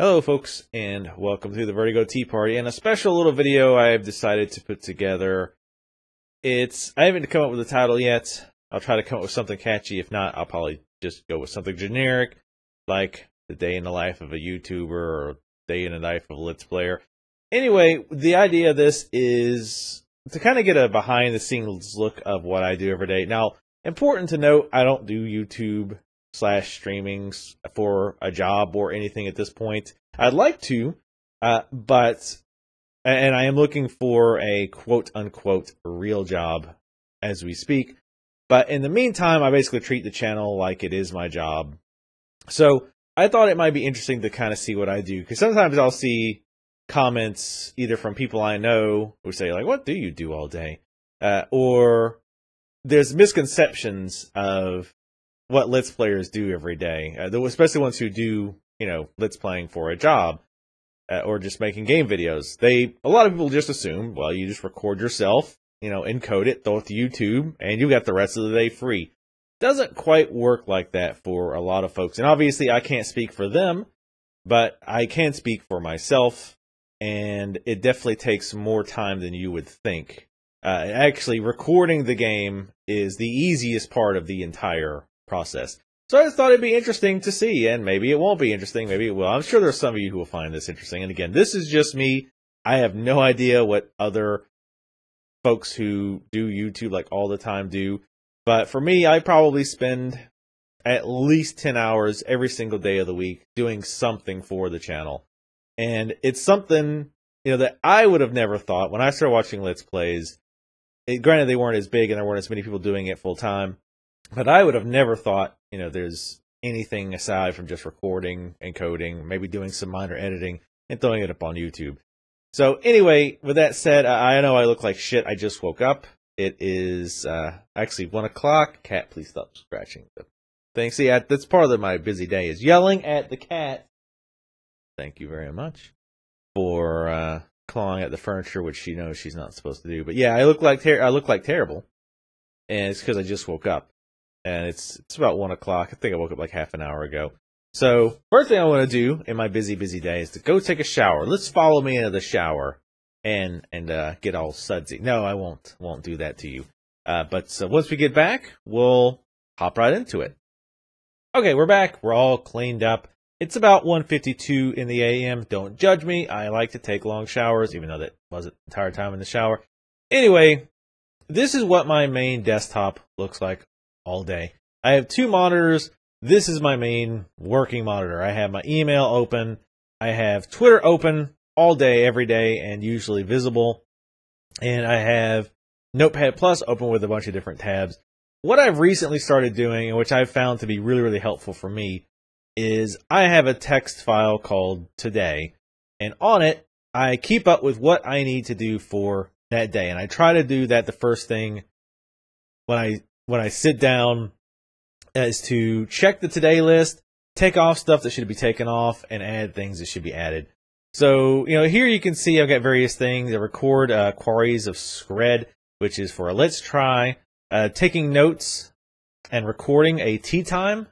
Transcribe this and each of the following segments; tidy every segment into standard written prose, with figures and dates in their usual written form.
Hello folks, and welcome to the Vertigo Teaparty, and a special little video I've decided to put together. I haven't come up with a title yet. I'll try to come up with something catchy. If not, I'll probably just go with something generic, like the day in the life of a YouTuber, or day in the life of a Let's Player. Anyway, the idea of this is to kind of get a behind-the-scenes look of what I do every day. Now, important to note, I don't do YouTube /streamings for a job or anything at this point. I'd like to, but I am looking for a quote-unquote real job as we speak. But in the meantime, I basically treat the channel like it is my job. So I thought it might be interesting to kind of see what I do, because sometimes I'll see comments either from people I know who say, like, what do you do all day? Or there's misconceptions of what Let's Players do every day, especially ones who do, Let's Playing for a job, or just making game videos. A lot of people just assume, well, you just record yourself, encode it, throw it to YouTube, and you got the rest of the day free. Doesn't quite work like that for a lot of folks. And obviously I can't speak for them, but I can speak for myself, and it definitely takes more time than you would think. Actually, recording the game is the easiest part of the entire process. So I just thought it'd be interesting to see, and maybe it won't be interesting, maybe it will. I'm sure there's some of you who will find this interesting. And again, this is just me. I have no idea what other folks who do YouTube like all the time do. But for me, I probably spend at least 10 hours every single day of the week doing something for the channel. And it's something, that I would have never thought when I started watching Let's Plays. Granted, they weren't as big and there weren't as many people doing it full time. But I would have never thought, there's anything aside from just recording and coding, maybe doing some minor editing and throwing it up on YouTube. So anyway, with that said, I know I look like shit. I just woke up. It is actually 1 o'clock. Cat, please stop scratching the thing. See, that's part of my busy day, is yelling at the cat. Thank you very much for clawing at the furniture, which she knows she's not supposed to do. But yeah, I look like terrible, and it's because I just woke up. And it's about 1 o'clock. I think I woke up like half an hour ago. So first thing I want to do in my busy day is to go take a shower. Let's follow me into the shower and get all sudsy. No, I won't do that to you. But once we get back, we'll hop right into it. Okay, we're back. We're all cleaned up. It's about 1:52 in the a.m. Don't judge me. I like to take long showers, even though that wasn't the entire time in the shower. Anyway, this is what my main desktop looks like all day. I have 2 monitors. This is my main working monitor. I have my email open. I have Twitter open all day, every day, and usually visible. And I have Notepad Plus open with a bunch of different tabs. What I've recently started doing, and which I've found to be really, really helpful for me, is I have a text file called Today. And on it, I keep up with what I need to do for that day. And I try to do that the first thing when I sit down, is to check the today list, take off stuff that should be taken off, and add things that should be added. So, here you can see I've got various things. I record queries of Scred, which is for a Let's Try, taking notes and recording a tea time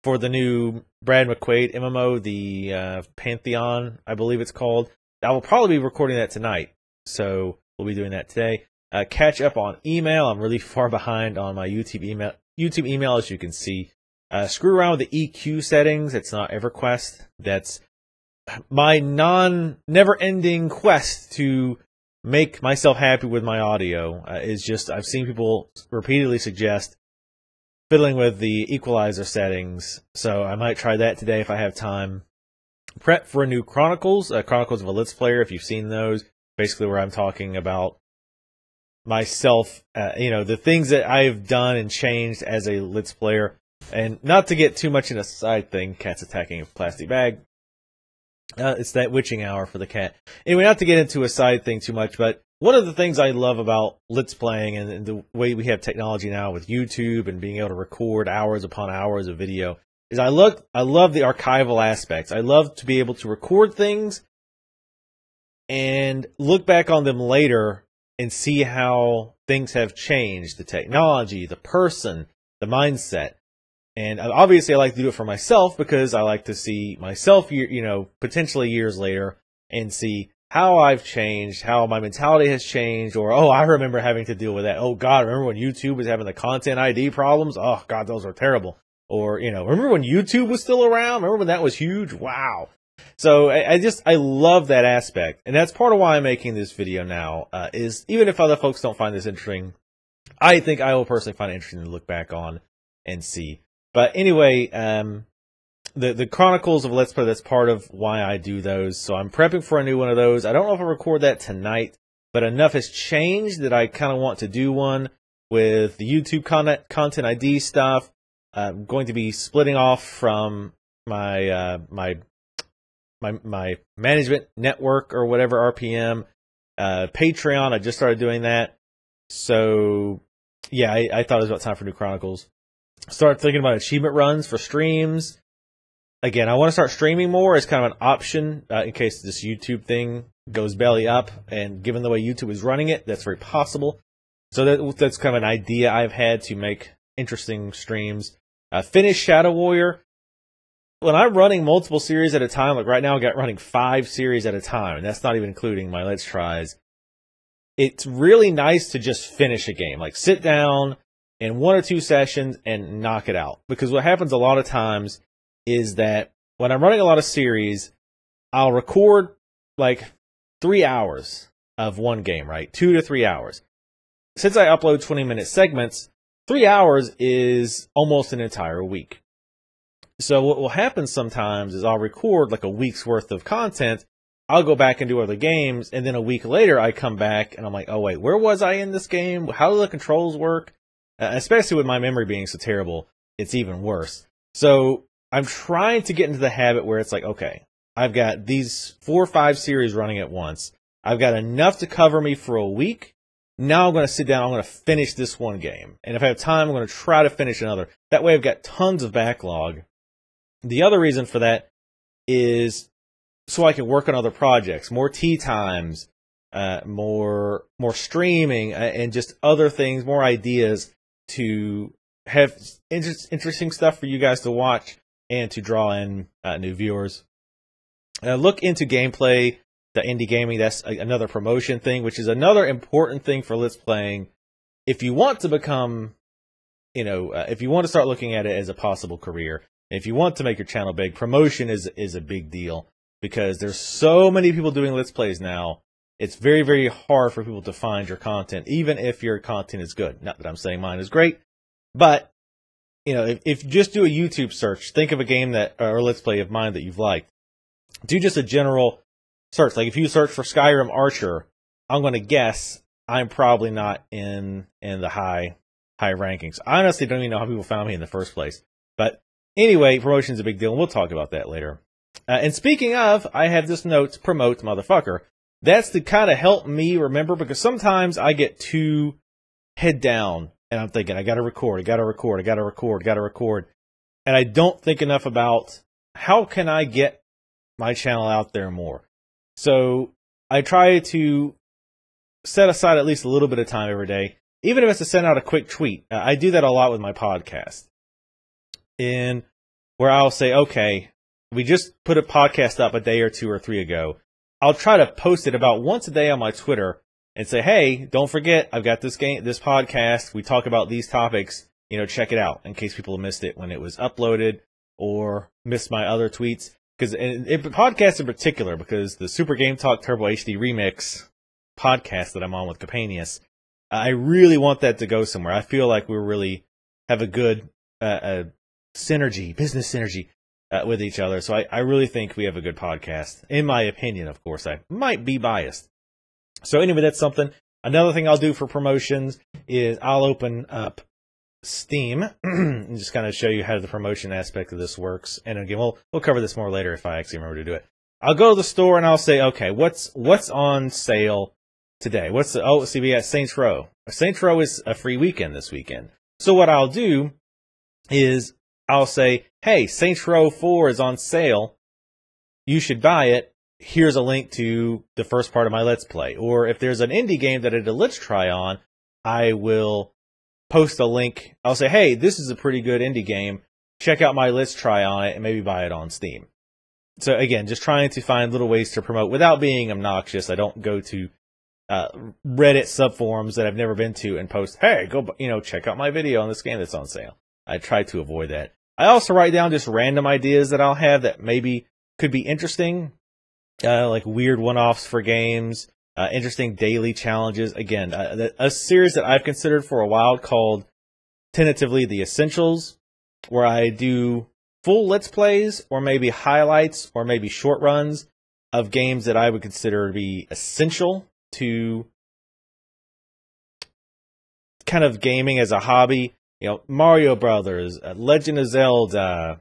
for the new Brad McQuaid MMO, the Pantheon, I believe it's called. I will probably be recording that tonight, so we'll be doing that today. Catch up on email. I'm really far behind on my YouTube email, as you can see. Screw around with the EQ settings. It's not EverQuest. That's my never-ending quest to make myself happy with my audio. I've seen people repeatedly suggest fiddling with the equalizer settings, so I might try that today if I have time. Prep for a new Chronicles of a Let's Player, if you've seen those. Basically where I'm talking about myself, the things that I've done and changed as a Let's Player. And not to get too much in a side thing, cat's attacking a plastic bag. It's that witching hour for the cat. Anyway, not to get into a side thing too much, but one of the things I love about Let's Playing and the way we have technology now with YouTube and being able to record hours upon hours of video is I love the archival aspects. I love to be able to record things and look back on them later and see how things have changed, the technology, the person, the mindset. And obviously I like to do it for myself because I like to see myself, potentially years later and see how I've changed, how my mentality has changed, or, oh, I remember having to deal with that. Oh God, remember when YouTube was having the content ID problems? Oh God, those are terrible. Or, remember when YouTube was still around? Remember when that was huge? Wow. So I love that aspect. And that's part of why I'm making this video now, is even if other folks don't find this interesting, I think I will personally find it interesting to look back on and see. But anyway, the Chronicles of Let's Play, that's part of why I do those. So I'm prepping for a new one of those. I don't know if I'll record that tonight, but enough has changed that I kind of want to do one with the YouTube content ID stuff. I'm going to be splitting off from my my management network or whatever, RPM. Patreon, I just started doing that. So yeah, I thought it was about time for new Chronicles. Start thinking about achievement runs for streams. Again, I want to start streaming more as kind of an option in case this YouTube thing goes belly up. And given the way YouTube is running it, that's very possible. So that's kind of an idea I've had to make interesting streams. Finish Shadow Warrior. When I'm running multiple series at a time, like right now I got running 5 series at a time, and that's not even including my Let's Tries. It's really nice to just finish a game. Like sit down in 1 or 2 sessions and knock it out. Because what happens a lot of times is that when I'm running a lot of series, I'll record like 3 hours of one game, right? 2 to 3 hours. Since I upload 20-minute segments, 3 hours is almost an entire week. So what will happen sometimes is I'll record like a week's worth of content. I'll go back and do other games, and then a week later I come back and I'm like, oh wait, where was I in this game? How do the controls work? Especially with my memory being so terrible, it's even worse. So I'm trying to get into the habit where it's like, okay, I've got these 4 or 5 series running at once. I've got enough to cover me for a week. Now I'm going to sit down, I'm going to finish this one game. And if I have time, I'm going to try to finish another. That way I've got tons of backlog. The other reason for that is so I can work on other projects, more tea times, more streaming, and just other things, more ideas to have interesting stuff for you guys to watch and to draw in new viewers. Look into gameplay, the indie gaming. That's another promotion thing, which is another important thing for Let's Playing. If you want to become, if you want to start looking at it as a possible career, if you want to make your channel big, promotion is a big deal because there's so many people doing Let's Plays now. It's very, very hard for people to find your content, even if your content is good. Not that I'm saying mine is great, but if you just do a YouTube search, think of a game or Let's Play of mine that you've liked. Do just a general search. Like if you search for Skyrim Archer, I'm going to guess I'm probably not in the high rankings. I honestly don't even know how people found me in the first place. But anyway, promotion's a big deal, and we'll talk about that later. And speaking of, I have this note, promote motherfucker. That's to kind of help me remember, because sometimes I get too head down, and I'm thinking, I got to record, I got to record, I got to record, I got to record. And I don't think enough about how can I get my channel out there more. So I try to set aside at least a little bit of time every day, even if it's to send out a quick tweet. I do that a lot with my podcast, in where I'll say, okay, we just put a podcast up a day or 2 or 3 ago. I'll try to post it about once a day on my Twitter and say, hey, don't forget, I've got this podcast. We talk about these topics. Check it out, in case people missed it when it was uploaded or missed my other tweets. Because podcasts in particular, because the Super Game Talk Turbo HD Remix podcast that I'm on with Capanius, I really want that to go somewhere. I feel like we really have a good synergy, business synergy with each other. So I really think we have a good podcast. In my opinion, of course, I might be biased. So anyway, that's something. Another thing I'll do for promotions is I'll open up Steam and just kind of show you how the promotion aspect of this works. And again, we'll cover this more later if I actually remember to do it. I'll go to the store and I'll say, okay, what's on sale today? See, we got Saints Row. Saints Row is a free weekend this weekend. So what I'll do is I'll say, hey, Saints Row 4 is on sale. You should buy it. Here's a link to the first part of my Let's Play. Or if there's an indie game that I did a Let's Try on, I will post a link. I'll say, hey, this is a pretty good indie game. check out my Let's Try on it and maybe buy it on Steam. So again, just trying to find little ways to promote without being obnoxious. I don't go to Reddit subforums that I've never been to and post, hey, go, check out my video on this game that's on sale. I try to avoid that. I also write down just random ideas that I'll have that maybe could be interesting, like weird one-offs for games, interesting daily challenges. Again, a series that I've considered for a while called tentatively The Essentials, where I do full Let's Plays or maybe highlights or maybe short runs of games that I would consider to be essential to kind of gaming as a hobby. Mario Brothers, Legend of Zelda,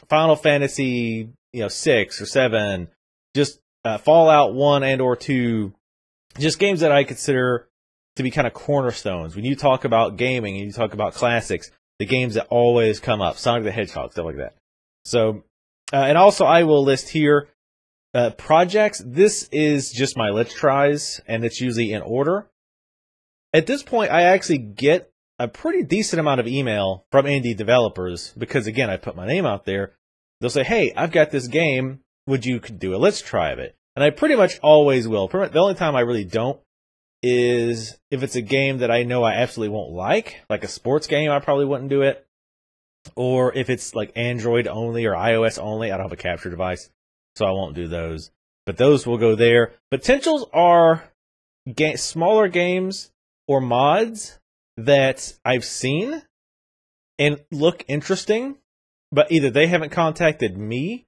Final Fantasy, 6 or 7, just Fallout 1 and or 2, just games that I consider to be kind of cornerstones. When you talk about gaming and you talk about classics, the games that always come up, Sonic the Hedgehog, stuff like that. So, and also I will list here projects. This is just my Let's Tries, and it's usually in order. At this point, I actually get a pretty decent amount of email from indie developers because, again, I put my name out there. They'll say, hey, I've got this game. Would you do a Let's Try of it? And I pretty much always will. The only time I really don't is if it's a game that I know I absolutely won't like a sports game, I probably wouldn't do it. Or if it's like Android only or iOS only, I don't have a capture device, so I won't do those. But those will go there. Potentials are smaller games or mods that I've seen and look interesting, but either they haven't contacted me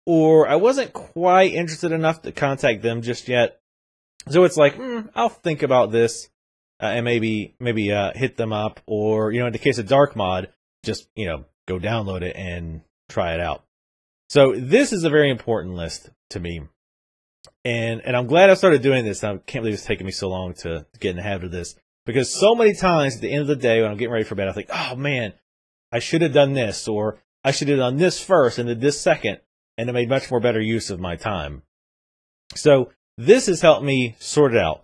or I wasn't quite interested enough to contact them just yet. So it's like, I'll think about this and maybe hit them up, or in the case of Dark Mod, just go download it and try it out. So this is a very important list to me, and I'm glad I started doing this. I can't believe it's taken me so long to get in the habit of this, because so many times at the end of the day when I'm getting ready for bed, I think, oh man, I should have done this, or I should have done this first and did this second, and it made much more better use of my time. So this has helped me sort it out,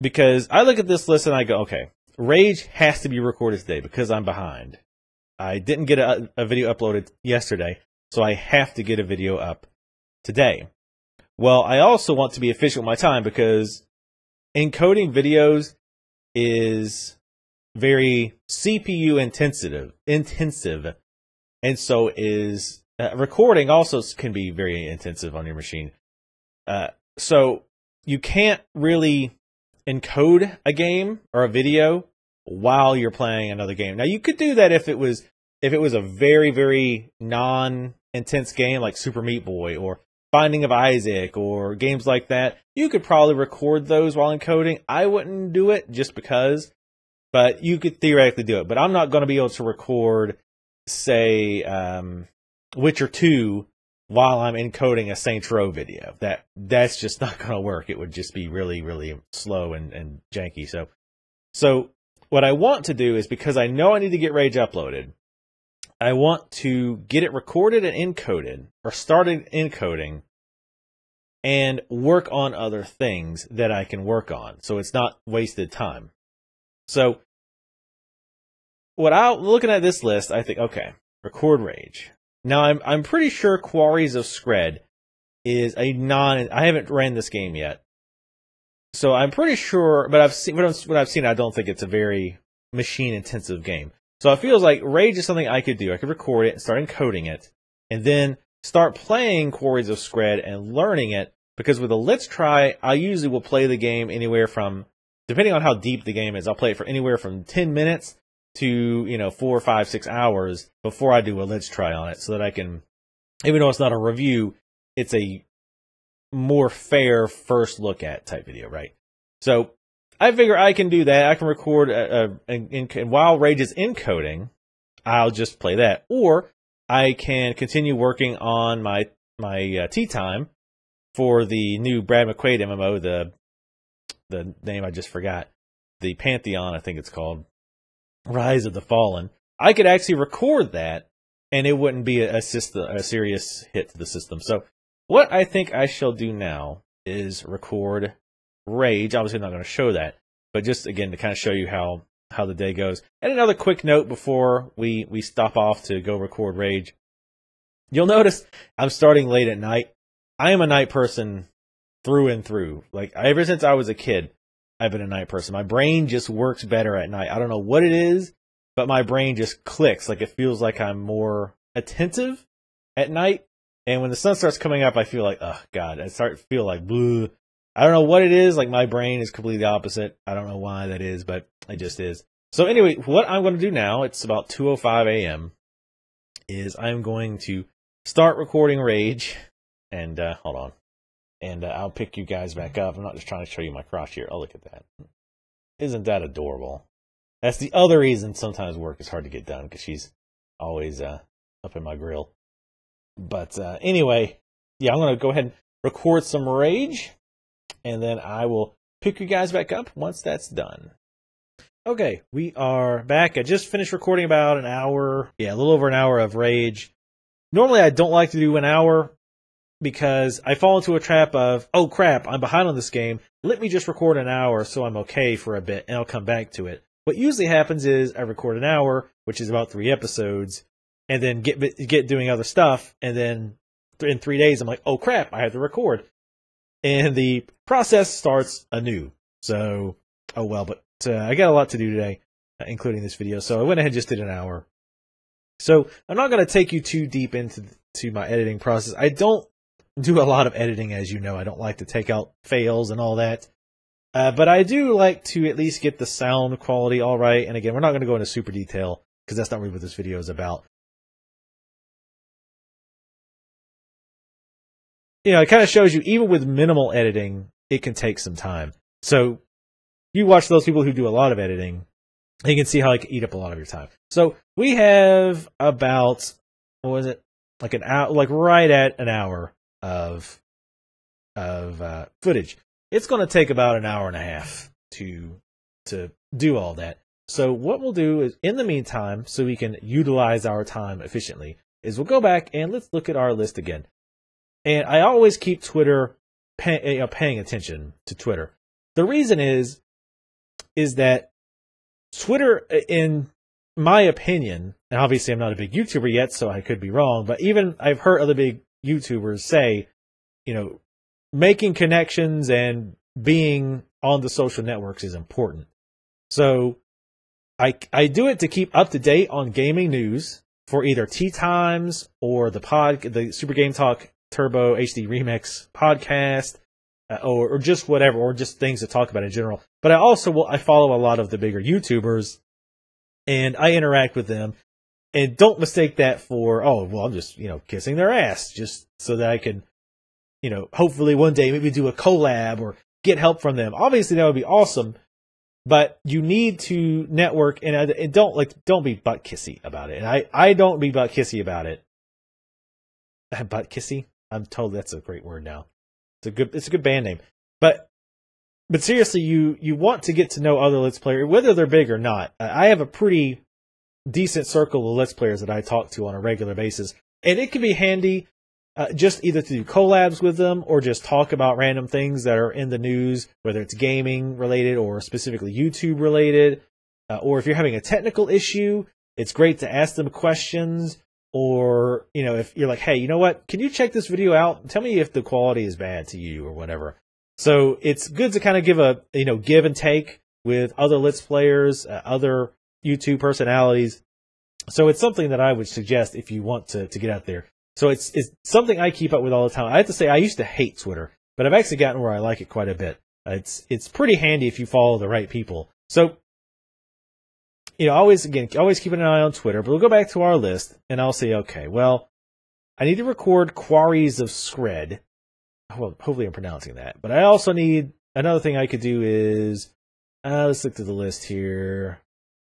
because I look at this list and I go, okay, Rage has to be recorded today because I'm behind. I didn't get a video uploaded yesterday, so I have to get a video up today. Well, I also want to be efficient with my time because encoding videos is very CPU intensive, and so is recording also can be very intensive on your machine. So you can't really encode a game or a video while you're playing another game. Now you could do that if it was a very, very non-intense game like Super Meat Boy or Binding of Isaac or games like that. You could probably record those while encoding. I wouldn't do it just because, but you could theoretically do it. But I'm not going to be able to record, say, Witcher 2 while I'm encoding a Saints Row video. That's just not going to work. It would just be really, really slow and janky. So what I want to do is, because I know I need to get Rage uploaded, I want to get it recorded and encoded, or started encoding, and work on other things that I can work on, so it's not wasted time. So looking at this list, I think, okay, record Rage. Now I'm pretty sure Quarries of Scred is I haven't ran this game yet, so I'm pretty sure, but what I've seen, I don't think it's a very machine intensive game. So it feels like Rage is something I could do. I could record it and start encoding it, and then start playing Quarries of Scred and learning it, because with a Let's Try, I usually will play the game anywhere from, depending on how deep the game is, I'll play it for anywhere from 10 minutes to 4, 5, 6 hours before I do a Let's Try on it, so that I can, even though it's not a review, it's a more fair first look at type video, right? So I figure I can do that. I can record, and while Rage is encoding, I'll just play that. Or I can continue working on my tea time for the new Brad McQuaid MMO, the name I just forgot, the Pantheon, I think it's called, Rise of the Fallen. I could actually record that, and it wouldn't be a serious hit to the system. So what I think I shall do now is record Rage. Obviously, I'm not going to show that, but just again to kind of show you how how the day goes. And another quick note before we stop off to go record Rage. You'll notice I'm starting late at night. I am a night person through and through. Like, ever since I was a kid, I've been a night person. My brain just works better at night. I don't know what it is, but my brain just clicks. Like, it feels like I'm more attentive at night. And when the sun starts coming up, I feel like, oh, God, I start to feel like, bleh. I don't know what it is. Like, my brain is completely the opposite. I don't know why that is, but it just is. So anyway, what I'm going to do now, it's about 2:05 a.m., is I'm going to start recording Rage. And hold on. And I'll pick you guys back up. I'm not just trying to show you my crotch here. Oh, look at that. Isn't that adorable? That's the other reason sometimes work is hard to get done, because she's always up in my grill. But anyway, yeah, I'm going to go ahead and record some Rage. And then I will pick you guys back up once that's done. Okay, we are back. I just finished recording about an hour. Yeah, a little over an hour of Rage. Normally, I don't like to do an hour because I fall into a trap of, oh crap, I'm behind on this game. Let me just record an hour so I'm okay for a bit, and I'll come back to it. What usually happens is I record an hour, which is about 3 episodes, and then get doing other stuff, and then in 3 days, I'm like, oh crap, I have to record. And the process starts anew. So, oh well, but I got a lot to do today, including this video. So I went ahead and just did an hour. So I'm not going to take you too deep into my editing process. I don't do a lot of editing, as you know. I don't like to take out fails and all that. But I do like to at least get the sound quality all right. And again, we're not going to go into super detail because that's not really what this video is about. You know, it kind of shows you, even with minimal editing, it can take some time. So you watch those people who do a lot of editing, and you can see how it can eat up a lot of your time. So we have about, what was it? Like an hour, like right at an hour of footage. It's going to take about an hour and a half to do all that. So what we'll do is, in the meantime, so we can utilize our time efficiently, is we'll go back and let's look at our list again. And I always keep Twitter paying attention to Twitter. The reason is that Twitter, in my opinion, and obviously I'm not a big YouTuber yet, so I could be wrong, but even I've heard other big YouTubers say, you know, making connections and being on the social networks is important. So I do it to keep up to date on gaming news for either Tea Times or the Super Game Talk Turbo HD Remix podcast, or just whatever, or just things to talk about in general. But I follow a lot of the bigger YouTubers, and I interact with them. And don't mistake that for, oh, well, I'm just, you know, kissing their ass just so that I can, you know, hopefully one day maybe do a collab or get help from them. Obviously, that would be awesome, but you need to network, and don't be butt kissy about it. And I don't be butt kissy about it. Butt kissy? I'm told that's a great word now. It's a good band name. But seriously, you want to get to know other Let's Players, whether they're big or not. I have a pretty decent circle of Let's Players that I talk to on a regular basis. And it can be handy just either to do collabs with them or just talk about random things that are in the news, whether it's gaming related or specifically YouTube related. Or if you're having a technical issue, it's great to ask them questions. Or, you know, if you're like, hey, you know what? Can you check this video out? Tell me if the quality is bad to you or whatever. So it's good to kind of give and take with other Let's Players, other YouTube personalities. So it's something that I would suggest if you want to get out there. So it's something I keep up with all the time. I have to say I used to hate Twitter, but I've actually gotten where I like it quite a bit. It's pretty handy if you follow the right people. So, you know, always keep an eye on Twitter, but we'll go back to our list and I'll say, okay, well, I need to record Quarries of Scred. Well, hopefully I'm pronouncing that. But I also need, another thing I could do is, let's look through the list here.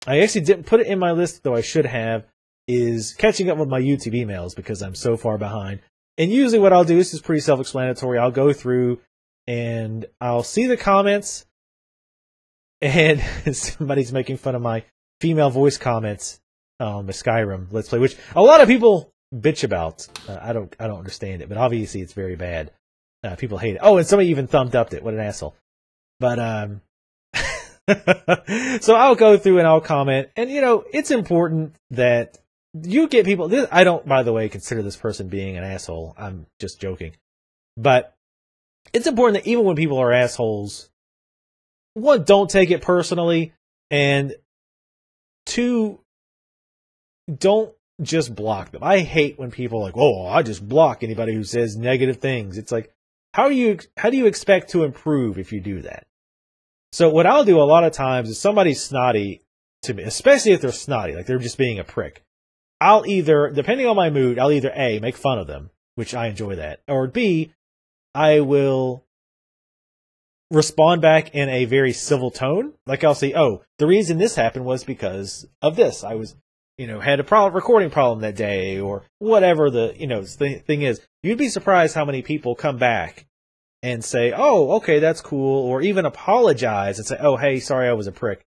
I actually didn't put it in my list, though I should have, is catching up with my YouTube emails because I'm so far behind. And usually what I'll do, this is pretty self-explanatory, I'll go through and I'll see the comments and somebody's making fun of my female voice comments on the Skyrim Let's Play, which a lot of people bitch about. I don't understand it, but obviously it's very bad. People hate it. Oh, and somebody even thumbed up it. What an asshole. But So I'll go through and I'll comment. And, you know, it's important that you get people. I don't, by the way, consider this person being an asshole. I'm just joking. But it's important that even when people are assholes, one, don't take it personally. And two, don't just block them. I hate when people are like, oh, I just block anybody who says negative things. It's like, how do you expect to improve if you do that? So what I'll do a lot of times is somebody's snotty to me, especially if they're snotty, like they're just being a prick. I'll either, depending on my mood, I'll either A, make fun of them, which I enjoy that, or B, I will respond back in a very civil tone. Like I'll say, oh, the reason this happened was because of this. I was, had a recording problem that day, or whatever the, thing is. You'd be surprised how many people come back and say, oh, okay, that's cool, or even apologize and say, oh, hey, sorry, I was a prick.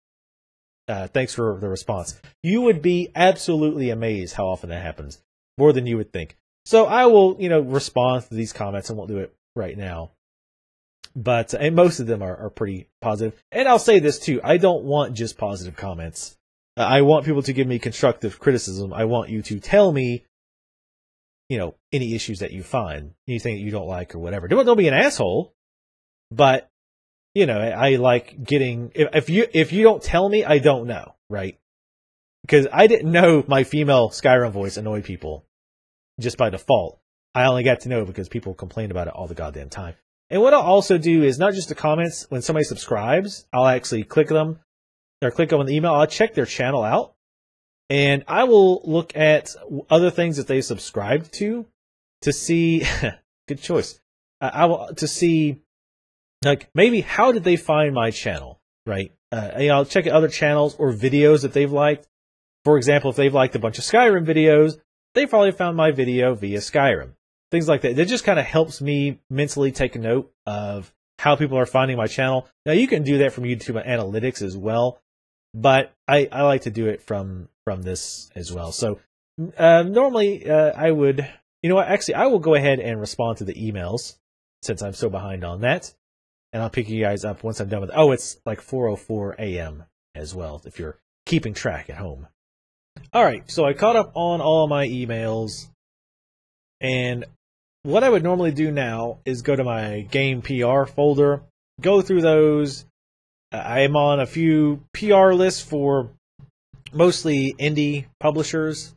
Thanks for the response. You would be absolutely amazed how often that happens, more than you would think. So I will, respond to these comments. I won't do it right now. But and most of them are pretty positive. And I'll say this too, I don't want just positive comments. I want people to give me constructive criticism. I want you to tell me, any issues that you find, anything that you don't like or whatever. Don't be an asshole, but I like getting, if you don't tell me, I don't know, right? Because I didn't know my female Skyrim voice annoyed people just by default. I only got to know because people complain about it all the goddamn time. And what I'll also do is not just the comments. When somebody subscribes, I'll actually click them or click on the email. I'll check their channel out, and I will look at other things that they subscribed to see. Good choice. I will to see, like, maybe how did they find my channel, right? I'll check at other channels or videos that they've liked. For example, if they've liked a bunch of Skyrim videos, they probably found my video via Skyrim. Things like that. That just kind of helps me mentally take a note of how people are finding my channel. Now, you can do that from YouTube Analytics as well, but I like to do it from this as well. So normally I would, actually I will go ahead and respond to the emails since I'm so behind on that. And I'll pick you guys up once I'm done with it. Oh, it's like 4:04 a.m. as well, if you're keeping track at home. All right, so I caught up on all my emails. And what I would normally do now is go to my game PR folder, go through those. I am on a few PR lists for mostly indie publishers.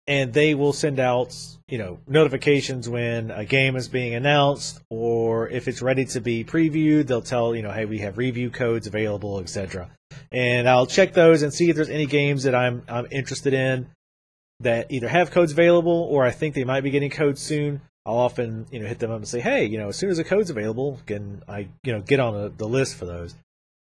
And they will send out, notifications when a game is being announced, or if it's ready to be previewed, they'll tell, hey, we have review codes available, etc. And I'll check those and see if there's any games that I'm interested in that either have codes available or I think they might be getting codes soon. I'll often, hit them up and say, hey, as soon as the code's available, can I, get on the list for those.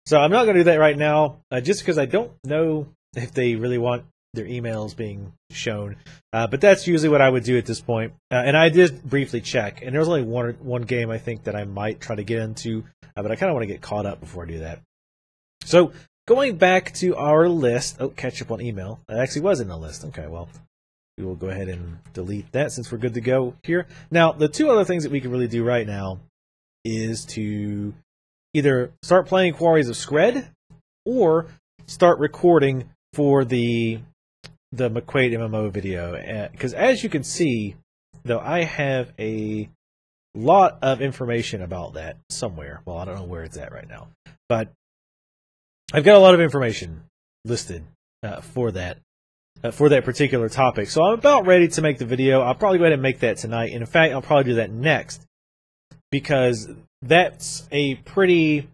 So I'm not going to do that right now, just because I don't know if they really want their emails being shown. But that's usually what I would do at this point. And I did briefly check, and there was only one game I think that I might try to get into, but I kind of want to get caught up before I do that. So going back to our list, catch up on email. It actually was in the list. Okay, well, we will go ahead and delete that since we're good to go here. Now, the two other things that we can really do right now is to either start playing Quarries of Skred or start recording for the McQuaid MMO video. Because as you can see, though, I have a lot of information about that somewhere. Well, I don't know where it's at right now. But I've got a lot of information listed for that particular topic. So I'm about ready to make the video. I'll probably go ahead and make that tonight. And in fact, I'll probably do that next, because that's a pretty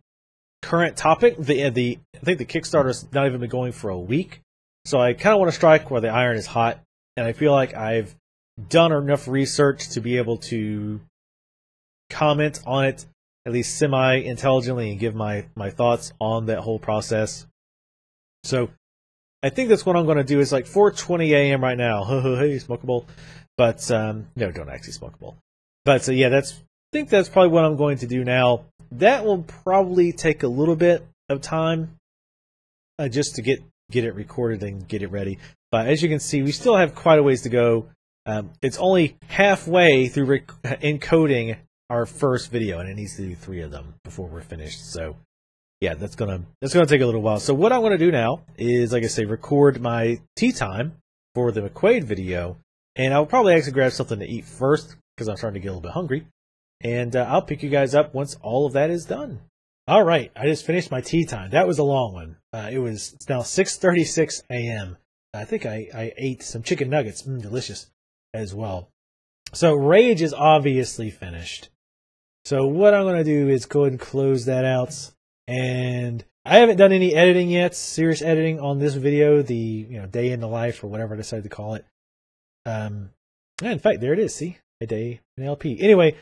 current topic. I think the Kickstarter's not even been going for a week. So I kind of want to strike while the iron is hot. And I feel like I've done enough research to be able to comment on it, at least semi-intelligently, and give my thoughts on that whole process. So I think that's what I'm going to do. It's like 4:20 a.m. right now. Hey, smoke a bowl. But, no, don't actually smoke a bowl. But, yeah, I think that's probably what I'm going to do now. That will probably take a little bit of time just to get it recorded and get it ready. But as you can see, we still have quite a ways to go. It's only halfway through encoding our first video, and it needs to do 3 of them before we're finished. So yeah, that's gonna take a little while. So what I'm gonna do now is, like I say, record my tea time for the McQuaid video, and I'll probably actually grab something to eat first because I'm starting to get a little bit hungry, and I'll pick you guys up once all of that is done. All right, I just finished my tea time. That was a long one. It's now 6:36 a.m. I think I ate some chicken nuggets, delicious as well. So Rage is obviously finished. So what I'm going to do is go ahead and close that out. And I haven't done any editing yet, serious editing on this video, the day in the life or whatever I decided to call it. In fact, there it is. See, a day in LP. Anyway,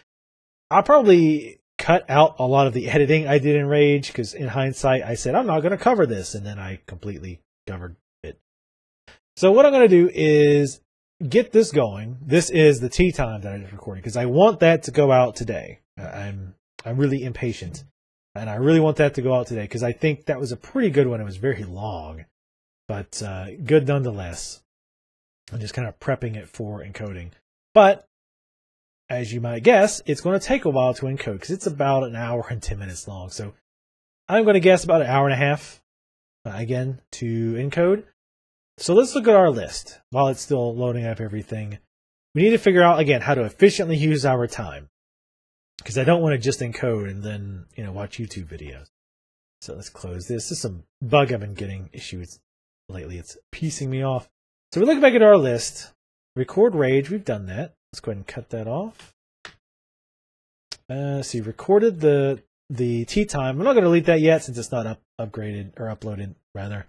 I'll probably cut out a lot of the editing I did in Rage because in hindsight I said I'm not going to cover this, and then I completely covered it. So what I'm going to do is get this going. This is the tea time that I just recorded because I want that to go out today. I'm really impatient, and I really want that to go out today because I think that was a pretty good one. It was very long, but good nonetheless. I'm just kind of prepping it for encoding, but as you might guess, it's going to take a while to encode because it's about an hour and 10 minutes long. So I'm going to guess about an hour and a half, again, to encode. So let's look at our list while it's still loading up everything. We need to figure out, again, how to efficiently use our time because I don't want to just encode and then, watch YouTube videos. So let's close this. This is some bug I've been getting issues lately. It's piecing me off. So we look back at our list. Record Rage. We've done that. Let's go ahead and cut that off. So you recorded the tea time. I'm not going to delete that yet since it's not upgraded or uploaded rather.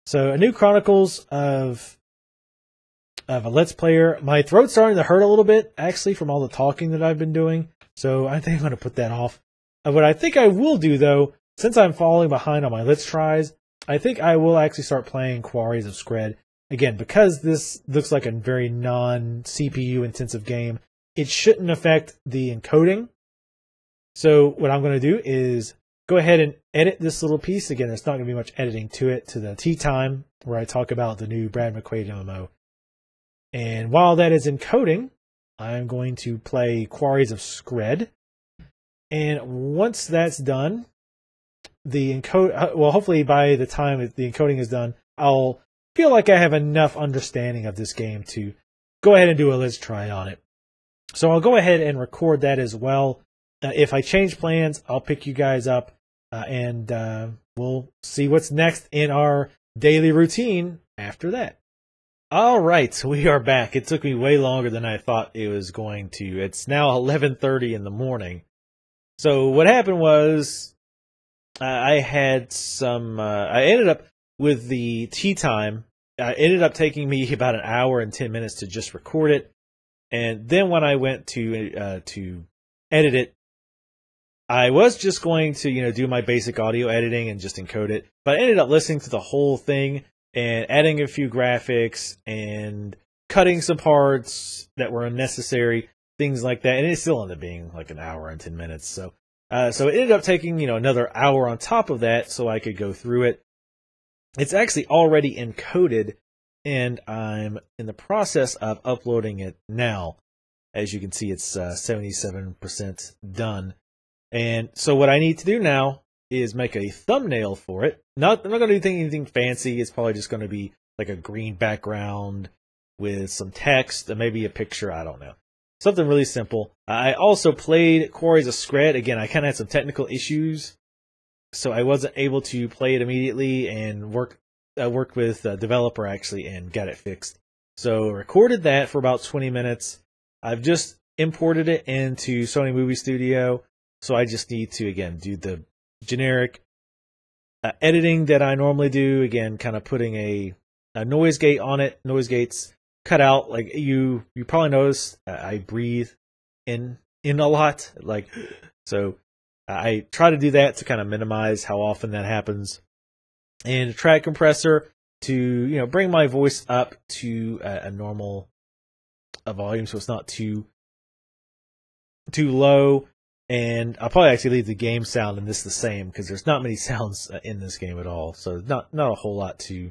So a new Chronicles of a Let's Player. My throat's starting to hurt a little bit actually from all the talking that I've been doing. So I think I'm going to put that off. What I think I will do though, since I'm falling behind on my Let's Tries, I think I will actually start playing Quarries of Scred. Again, because this looks like a very non-CPU intensive game, it shouldn't affect the encoding. So what I'm going to do is go ahead and edit this little piece. Again, there's not going to be much editing to it, to the tea time where I talk about the new Brad McQuaid MMO. And while that is encoding, I'm going to play Quarries of Scred. And once that's done, hopefully by the time the encoding is done, I'll feel like I have enough understanding of this game to go ahead and do a Let's Try on it. So I'll go ahead and record that as well. If I change plans, I'll pick you guys up and we'll see what's next in our daily routine after that. All right, we are back. It took me way longer than I thought it was going to. It's now 11:30 in the morning. So what happened was I had some, I ended up with the tea time. It ended up taking me about an hour and 10 minutes to just record it. And then when I went to edit it, I was just going to, do my basic audio editing and just encode it. But I ended up listening to the whole thing and adding a few graphics and cutting some parts that were unnecessary, things like that. And it still ended up being like an hour and 10 minutes. So it ended up taking, another hour on top of that so I could go through it. It's actually already encoded, and I'm in the process of uploading it now. As you can see, it's 77% done. And so what I need to do now is make a thumbnail for it. I'm not going to do anything fancy. It's probably just going to be like a green background with some text and maybe a picture. I don't know. Something really simple. I also played Quarries of Scred. Again, I kind of had some technical issues, so I wasn't able to play it immediately and worked with a developer actually and got it fixed. So recorded that for about 20 minutes. I've just imported it into Sony Movie Studio. So I just need to, again, do the generic editing that I normally do. Again, kind of putting a noise gate on it. Noise gates cut out. Like you probably noticed, I breathe in a lot. So I try to do that to kind of minimize how often that happens. And a track compressor to, bring my voice up to a normal volume so it's not too low. And I'll probably actually leave the game sound in this the same because there's not many sounds in this game at all. So not a whole lot to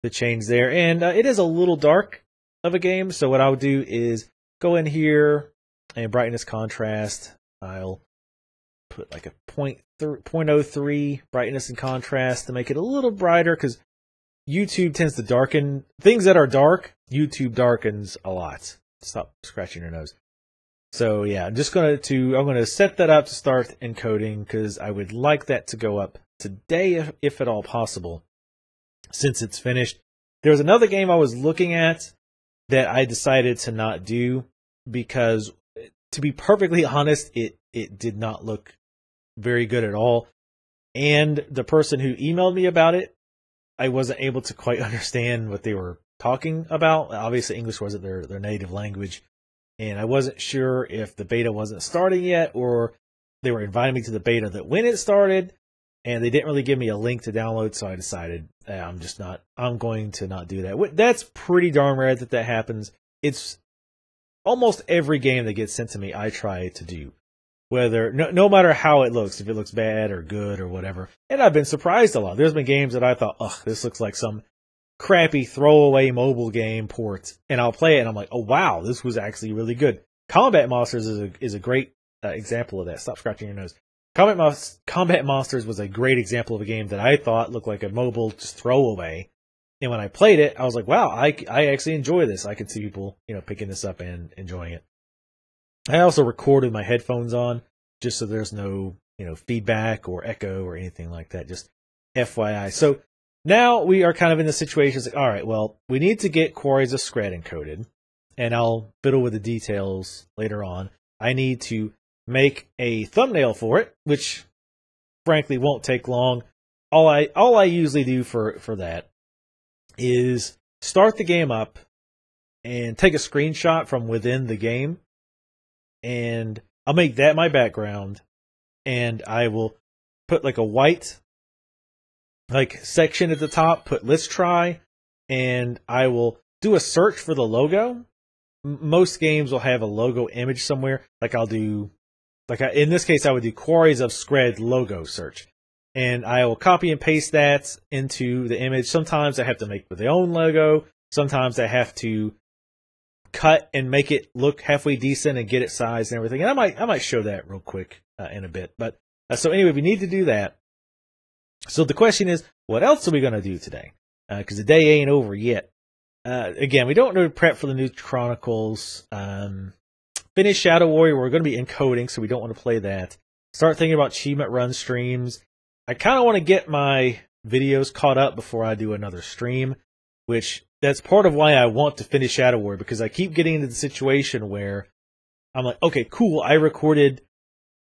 change there. And it is a little dark of a game. So what I'll do is go in here and brightness contrast. I'll put like a 0.03 brightness and contrast to make it a little brighter, because YouTube tends to darken things that are dark. YouTube darkens a lot. Stop scratching your nose. So yeah, I'm going to set that up to start encoding, because I would like that to go up today if at all possible, since it's finished. There was another game I was looking at that I decided to not do because, to be perfectly honest, it did not look very good at all. And the person who emailed me about it, I wasn't able to quite understand what they were talking about. Obviously, English wasn't their native language. And I wasn't sure if the beta wasn't starting yet, or they were inviting me to the beta that when it started, and they didn't really give me a link to download, so I decided I'm going to not do that. That's pretty darn rare that happens. It's almost every game that gets sent to me, I try to do. No matter how it looks, if it looks bad or good or whatever. And I've been surprised a lot. There's been games that I thought, ugh, this looks like some crappy throwaway mobile game port, and I'll play it and I'm like, oh wow, this was actually really good. Combat Monsters is a great example of that. Stop scratching your nose. Combat Monsters was a great example of a game that I thought looked like a mobile just throwaway, and when I played it, I was like, wow, I actually enjoy this. I can see people picking this up and enjoying it. I also recorded my headphones on just so there's no feedback or echo or anything like that. Just FYI. So now we are kind of in the situation, it's like, all right, well, we need to get Quarries of Scred encoded, and I'll fiddle with the details later on. I need to make a thumbnail for it, which frankly won't take long. All I usually do for that is start the game up and take a screenshot from within the game, and I'll make that my background, and I will put like a white section at the top, put let's try, and I will do a search for the logo. Most games will have a logo image somewhere. In this case, I would do Quarries of Scred logo search, and I will copy and paste that into the image. Sometimes I have to make their own logo. Sometimes I have to cut and make it look halfway decent and get it sized and everything. And I might show that real quick in a bit. But so anyway, we need to do that. So the question is, what else are we going to do today? Because the day ain't over yet. Again, we don't really prep for the new Chronicles. Finish Shadow Warrior. We're going to be encoding, so we don't want to play that. Start thinking about achievement run streams. I kind of want to get my videos caught up before I do another stream, which that's part of why I want to finish Shadow Warrior, because I keep getting into the situation where I'm like, okay, cool, I recorded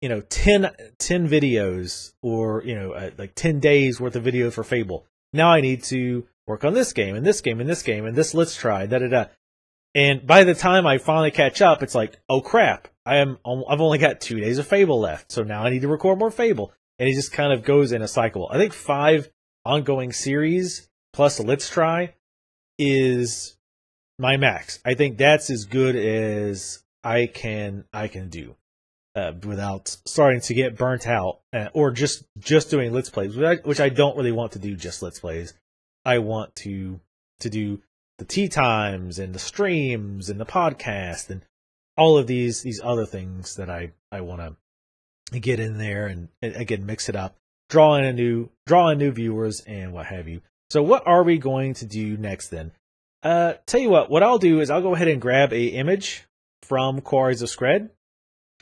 10 videos, or like 10 days worth of videos for Fable. Now I need to work on this game and this game and this game and this let's try, and by the time I finally catch up, it's like, oh crap, I've only got 2 days of Fable left, so now I need to record more Fable. And it just kind of goes in a cycle. I think 5 ongoing series plus a let's try is my max. I think that's as good as I can do without starting to get burnt out, or just doing let's plays, which I don't really want to do. Just let's plays. I want to do the tea times and the streams and the podcast and all of these other things that I want to get in there and again mix it up, draw in new viewers and what have you. So what are we going to do next then? Tell you what I'll do is I'll go ahead and grab a image from Quarries of Scred.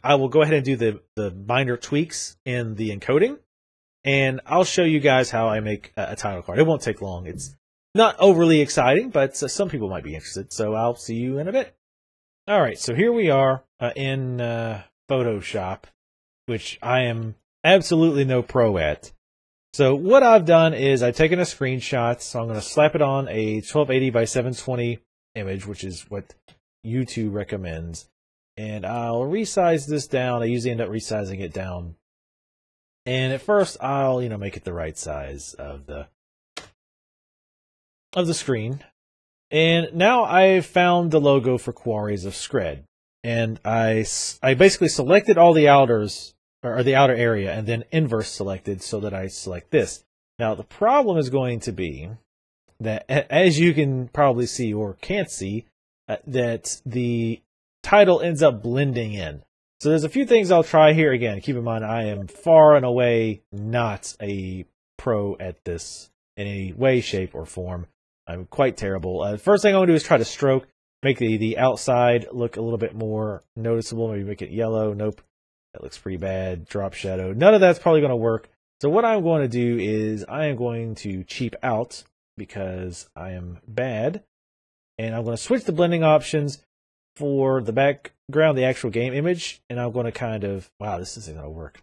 I will go ahead and do the minor tweaks in the encoding, and I'll show you guys how I make a title card. It won't take long. It's not overly exciting, but some people might be interested, so I'll see you in a bit. All right, so here we are in Photoshop, which I am absolutely no pro at. So what I've done is I've taken a screenshot, so I'm going to slap it on a 1280 by 720 image, which is what YouTube recommends. And I'll resize this down. I usually end up resizing it down. And at first, I'll make it the right size of the screen. And now I've found the logo for Quarries of Scred. And I basically selected all the outers, or the outer area, and then inverse selected so that I select this. Now the problem is going to be that, as you can probably see or can't see, that the title ends up blending in. So there's a few things I'll try here. Again, keep in mind, I am far and away not a pro at this in any way, shape, or form. I'm quite terrible. First thing I want to do is try to stroke, make the outside look a little bit more noticeable. Maybe make it yellow. Nope. That looks pretty bad. Drop shadow. None of that's probably going to work. So what I'm going to do is I am going to cheap out because I am bad. And I'm going to switch the blending options for the background, the actual game image. And I'm going to kind of, wow, this isn't going to work.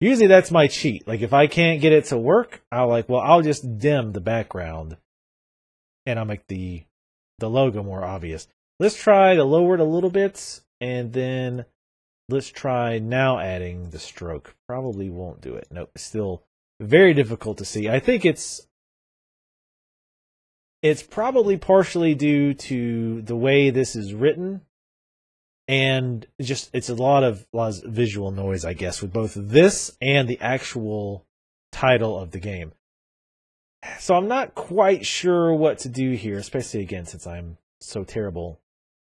Usually that's my cheat. Like if I can't get it to work, I'll just dim the background. And I'll make the logo more obvious. Let's try to lower it a little bit. And then let's try now adding the stroke. Probably won't do it. Nope, it's still very difficult to see. I think it's probably partially due to the way this is written. And just it's a lot of visual noise, I guess, with both this and the actual title of the game. So I'm not quite sure what to do here, especially again since I'm so terrible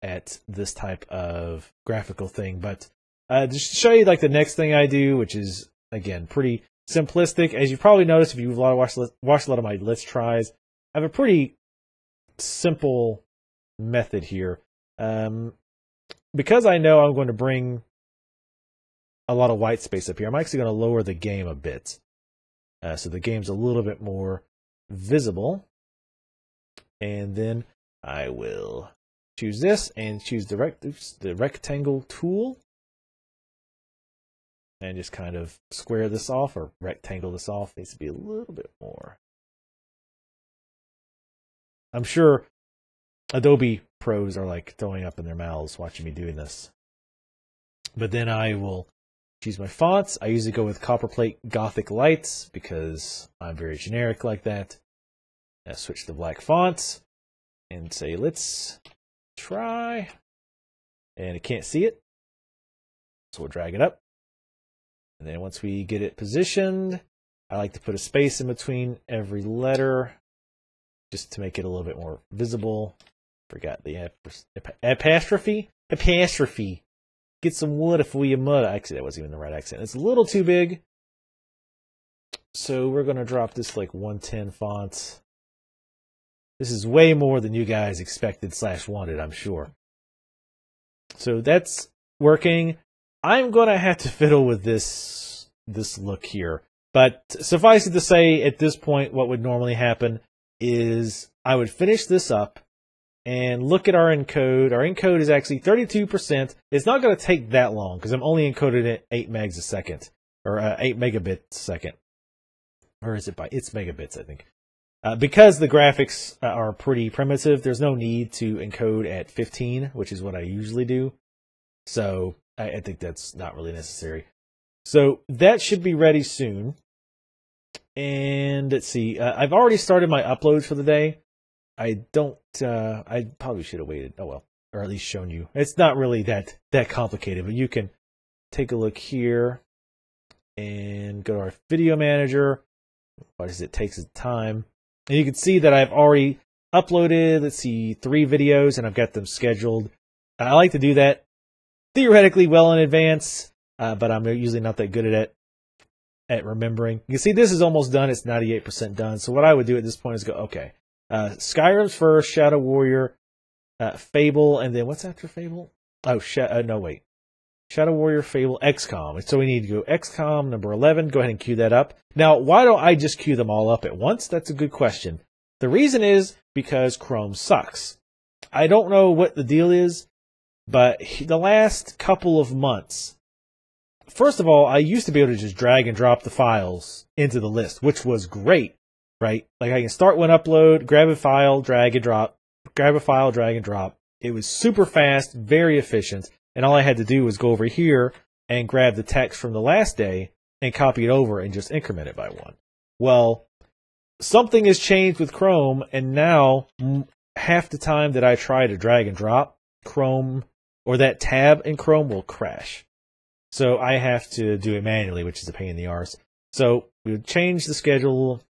at this type of graphical thing. But just to show you like the next thing I do, which is again pretty simplistic. As you've probably noticed if you've watched a lot of my Let's Tries, I have a pretty simple method here. Because I know I'm going to bring a lot of white space up here, I'm actually going to lower the game a bit. So the game's a little bit more visible. And then I will choose this and choose the rectangle tool. And just kind of square this off or rectangle this off. Needs to be a little bit more. I'm sure Adobe pros are like throwing up in their mouths watching me doing this. But then I will choose my fonts. I usually go with Copperplate Gothic Lights because I'm very generic like that. I switch to black fonts and say, let's try. And it can't see it. So we'll drag it up. And then once we get it positioned, I like to put a space in between every letter just to make it a little bit more visible. Forgot the apostrophe. Apostrophe. Get some wood if we mud. Actually, that wasn't even the right accent. It's a little too big. So we're going to drop this like 110 fonts. This is way more than you guys expected / wanted, I'm sure. So that's working. I'm going to have to fiddle with this look here. But suffice it to say, at this point, what would normally happen is I would finish this up and look at our encode. Our encode is actually 32%. It's not going to take that long because I'm only encoded at 8 megs a second, or 8 megabits a second. Or is it by? It's megabits, I think. Because the graphics are pretty primitive, there's no need to encode at 15, which is what I usually do. So I think that's not really necessary. So that should be ready soon. And let's see, I've already started my uploads for the day. I probably should have waited. Oh well, or at least shown you. It's not really that complicated, but you can take a look here and go to our video manager. What does it take? Its time. And you can see that I've already uploaded, let's see, 3 videos, and I've got them scheduled. I like to do that theoretically well in advance, but I'm usually not that good at remembering. You can see this is almost done. It's 98% done. So what I would do at this point is go, okay, Skyrim's first, Shadow Warrior, Fable, and then what's after Fable? Oh, no, wait. Shadow Warrior, Fable, XCOM. So we need to go XCOM number 11. Go ahead and queue that up. Now, why don't I just queue them all up at once? That's a good question. The reason is because Chrome sucks. I don't know what the deal is, but the last couple of months, first of all, I used to be able to just drag and drop the files into the list, which was great, right? Like I can start one upload, grab a file, drag and drop, grab a file, drag and drop. It was super fast, very efficient. And all I had to do was go over here and grab the text from the last day and copy it over and just increment it by 1. Well, something has changed with Chrome, and now half the time that I try to drag and drop, Chrome or that tab in Chrome will crash. So I have to do it manually, which is a pain in the arse. So we would change the schedule.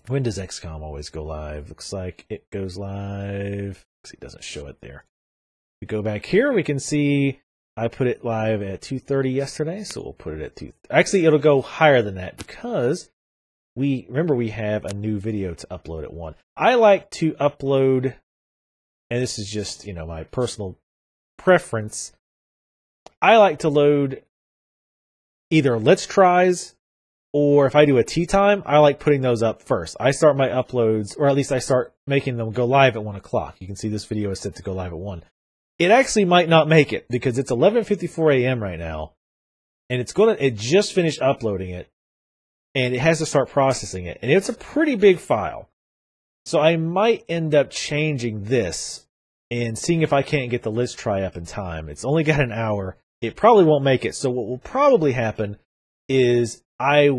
When does XCOM always go live? Looks like it goes live. It doesn't show it there. We go back here, we can see I put it live at 2:30 yesterday, so we'll put it at 2. Actually, it'll go higher than that because we have a new video to upload at 1. I like to upload, and this is just, you know, my personal preference. I like to load either Let's Tries, or if I do a tea time, I like putting those up first. I start my uploads, or at least I start making them go live at 1 o'clock. You can see this video is set to go live at 1. It actually might not make it because it's 11:54 a.m. right now, and it just finished uploading it, and it has to start processing it, and it's a pretty big file. So I might end up changing this and seeing if I can't get the Let's Try up in time. It's only got an hour. It probably won't make it. So what will probably happen is if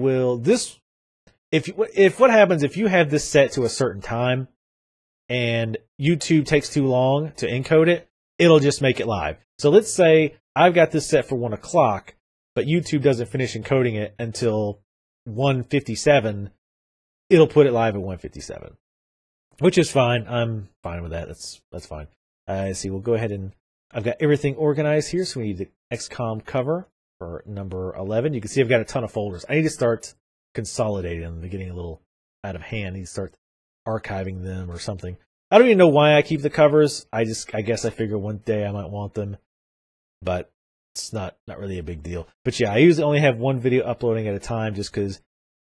what happens if you have this set to a certain time and YouTube takes too long to encode it, it'll just make it live. So let's say I've got this set for 1 o'clock, but YouTube doesn't finish encoding it until 1:57. It'll put it live at 1:57, which is fine. I'm fine with that. That's fine. Let's see, we'll go ahead and I've got everything organized here. So we need the XCOM cover for number 11. You can see I've got a ton of folders. I need to start consolidating them. They're getting a little out of hand. I need to start archiving them or something. I don't even know why I keep the covers. I guess I figure one day I might want them, but it's not really a big deal. But yeah, I usually only have one video uploading at a time, just because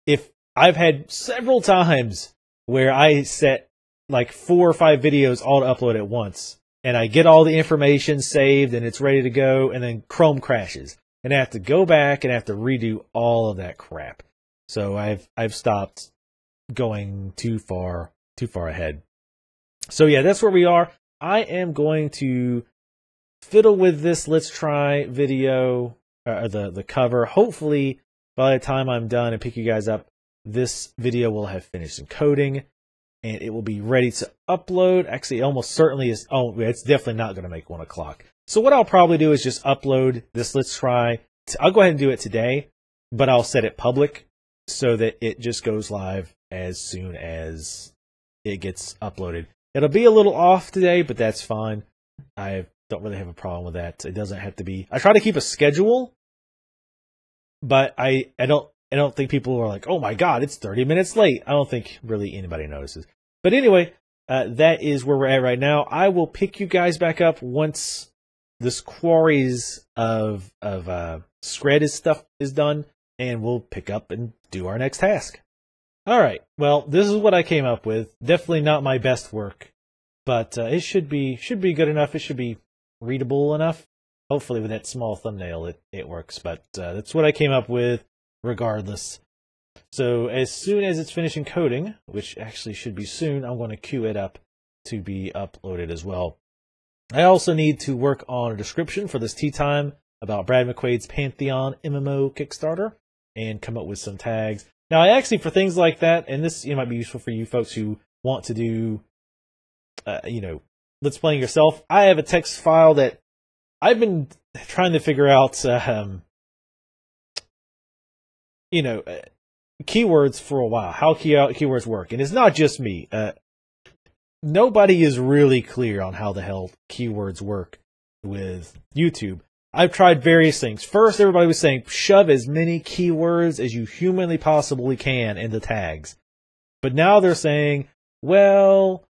if I've had several times where I set like 4 or 5 videos all to upload at once, and I get all the information saved and it's ready to go, and then Chrome crashes, and I have to go back and I have to redo all of that crap. So I've stopped going too far ahead. So yeah, that's where we are. I am going to fiddle with this Let's Try video, the cover. Hopefully, by the time I'm done and pick you guys up, this video will have finished encoding, and it will be ready to upload. Actually, it almost certainly is. Oh, it's definitely not going to make 1 o'clock. So what I'll probably do is just upload this Let's Try. I'll go ahead and do it today, but I'll set it public so that it just goes live as soon as it gets uploaded. It'll be a little off today, but that's fine. I don't really have a problem with that. It doesn't have to be. I try to keep a schedule, but I don't think people are like, oh my god, it's 30 minutes late. I don't think really anybody notices. But anyway, that is where we're at right now. I will pick you guys back up once this quarries of Scred stuff is done, and we'll pick up and do our next task. Alright, well, this is what I came up with. Definitely not my best work, but it should be good enough. It should be readable enough. Hopefully with that small thumbnail it works, but that's what I came up with regardless. So as soon as it's finished encoding, which actually should be soon, I'm going to queue it up to be uploaded as well. I also need to work on a description for this tea time about Brad McQuaid's Pantheon MMO Kickstarter and come up with some tags. Now, I actually, for things like that, and this might be useful for you folks who want to do, Let's Playing yourself. I have a text file that I've been trying to figure out, keywords for a while, how keywords work. And it's not just me. Nobody is really clear on how the hell keywords work with YouTube. I've tried various things. First, everybody was saying, shove as many keywords as you humanly possibly can in the tags. But now they're saying, well,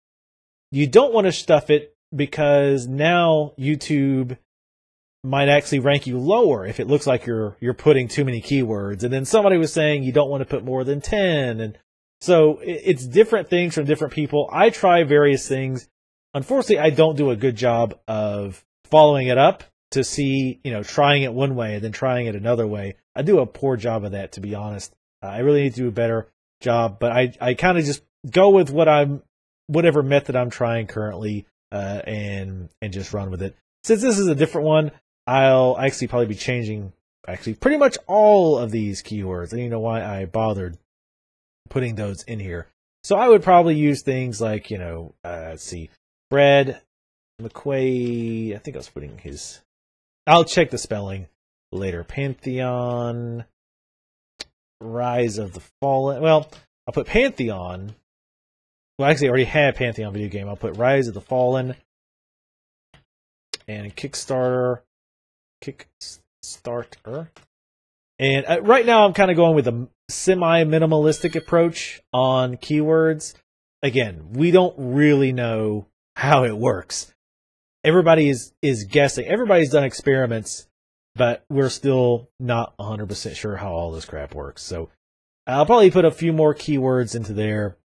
you don't want to stuff it because now YouTube might actually rank you lower if it looks like you're putting too many keywords. And then somebody was saying you don't want to put more than 10. And so it's different things from different people. I try various things. Unfortunately, I don't do a good job of following it up to see, trying it one way and then trying it another way. I do a poor job of that, to be honest. I really need to do a better job, but I kind of just go with whatever method I'm trying currently, and just run with it. Since this is a different one, I'll actually probably be changing pretty much all of these keywords. I don't even know why I bothered putting those in here. So I would probably use things like, let's see, Brad McQuaid. I think I was putting his. I'll check the spelling later. Pantheon, Rise of the Fallen. Well, I'll put Pantheon. Well, actually, I already had Pantheon video game. I'll put Rise of the Fallen and Kickstarter. Kickstarter. And right now I'm kind of going with a semi-minimalistic approach on keywords. Again, we don't really know how it works. Everybody is guessing. Everybody's done experiments, but we're still not 100% sure how all this crap works. So I'll probably put a few more keywords into there.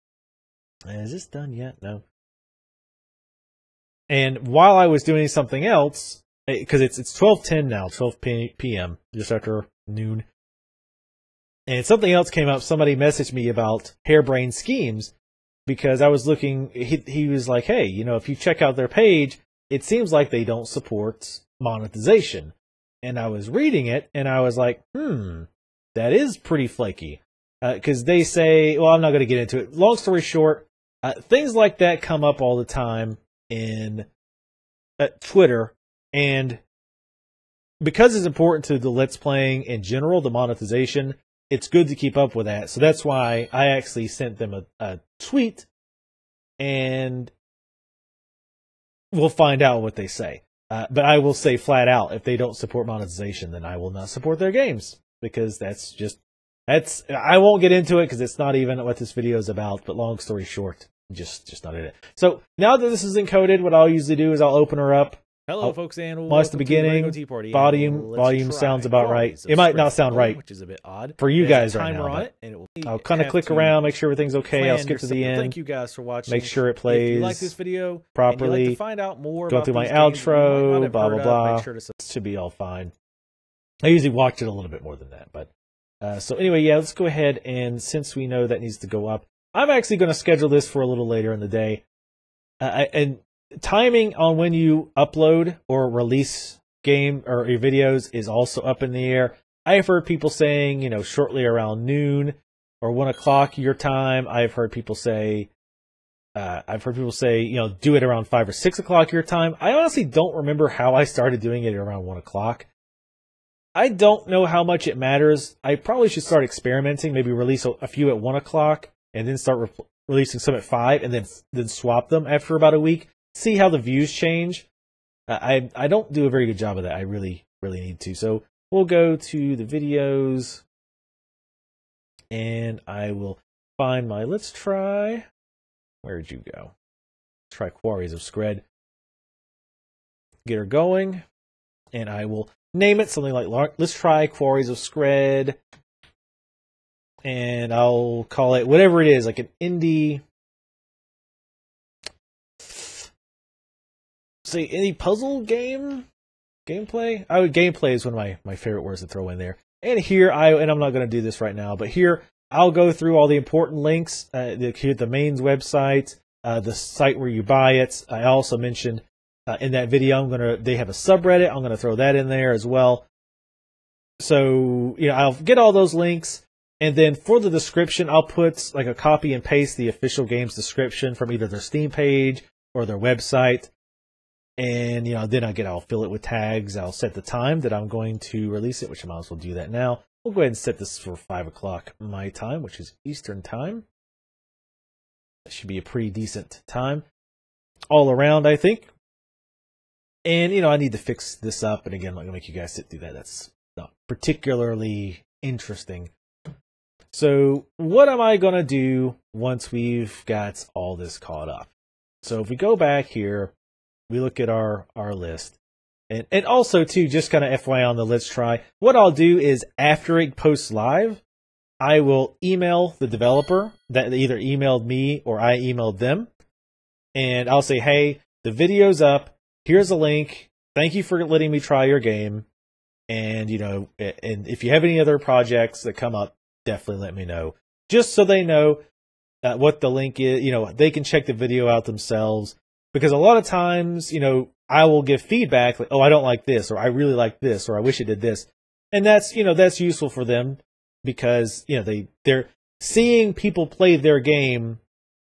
Is this done yet? No. And while I was doing something else, because it's 12:10 now, 12 p.m., just after noon, and something else came up. Somebody messaged me about harebrained schemes, because I was looking, he was like, hey, if you check out their page, it seems like they don't support monetization. And I was reading it, and I was like, that is pretty flaky. Because they say, well, I'm not going to get into it. Long story short, things like that come up all the time in Twitter, and because it's important to the Let's Playing in general, the monetization, it's good to keep up with that. So that's why I actually sent them a tweet, and we'll find out what they say. But I will say flat out, if they don't support monetization, then I will not support their games, because I won't get into it because it's not even what this video is about. But long story short, just not in it. So now that this is encoded, what I'll usually do is I'll open her up. Hello, folks, and welcome to the beginning. Teaparty. Volume sounds about right. It might not sound right, which is a bit odd for you guys right now. On it, and it will I'll kind of click around, make sure everything's okay. I'll skip to the end. Thank you guys for watching. Make sure it plays. If you like this video properly. And you'd like to find out more go about through my games outro. Blah blah blah. Make sure to should be all fine. I usually watch it a little bit more than that, but so anyway, yeah. Let's go ahead, and since we know that needs to go up, I'm actually going to schedule this for a little later in the day. And timing on when you upload or release game or your videos is also up in the air. I have heard people saying, shortly around noon or 1 o'clock your time. I've heard people say, do it around 5 or 6 o'clock your time. I honestly don't remember how I started doing it around 1 o'clock. I don't know how much it matters. I probably should start experimenting. Maybe release a few at 1 o'clock and then start releasing some at 5, and then swap them after about a week. See how the views change. I don't do a very good job of that. I really need to. So we'll go to the videos, and I will find my let's try. Where'd you go? Try Quarries of Scred. Get her going, and I will name it something like let's try Quarries of Scred, and I'll call it whatever it is, like an indie. Say any puzzle gameplay. Gameplay is one of my favorite words to throw in there. And here I'm not going to do this right now, but here I'll go through all the important links. The main website, the site where you buy it. I also mentioned in that video they have a subreddit. I'm going to throw that in there as well. So I'll get all those links, and then for the description I'll put like a copy and paste the official game's description from either their Steam page or their website. And, then I'll fill it with tags. I'll set the time that I'm going to release it, which I might as well do that now. We'll go ahead and set this for 5 o'clock my time, which is Eastern time. That should be a pretty decent time all around, I think. And, I need to fix this up. And again, I'm not going to make you guys sit through that. That's not particularly interesting. So what am I going to do once we've got all this caught up? So if we go back here, we look at our list. And also, too, just kind of FYI on the Let's Try, what I'll do is after it posts live, I will email the developer that either emailed me or I emailed them. And I'll say, hey, the video's up. Here's a link. Thank you for letting me try your game. And, and if you have any other projects that come up, definitely let me know. Just so they know what the link is. They can check the video out themselves. Because a lot of times, I will give feedback like, oh, I don't like this, or I really like this, or I wish it did this. And that's useful for them because, they're seeing people play their game.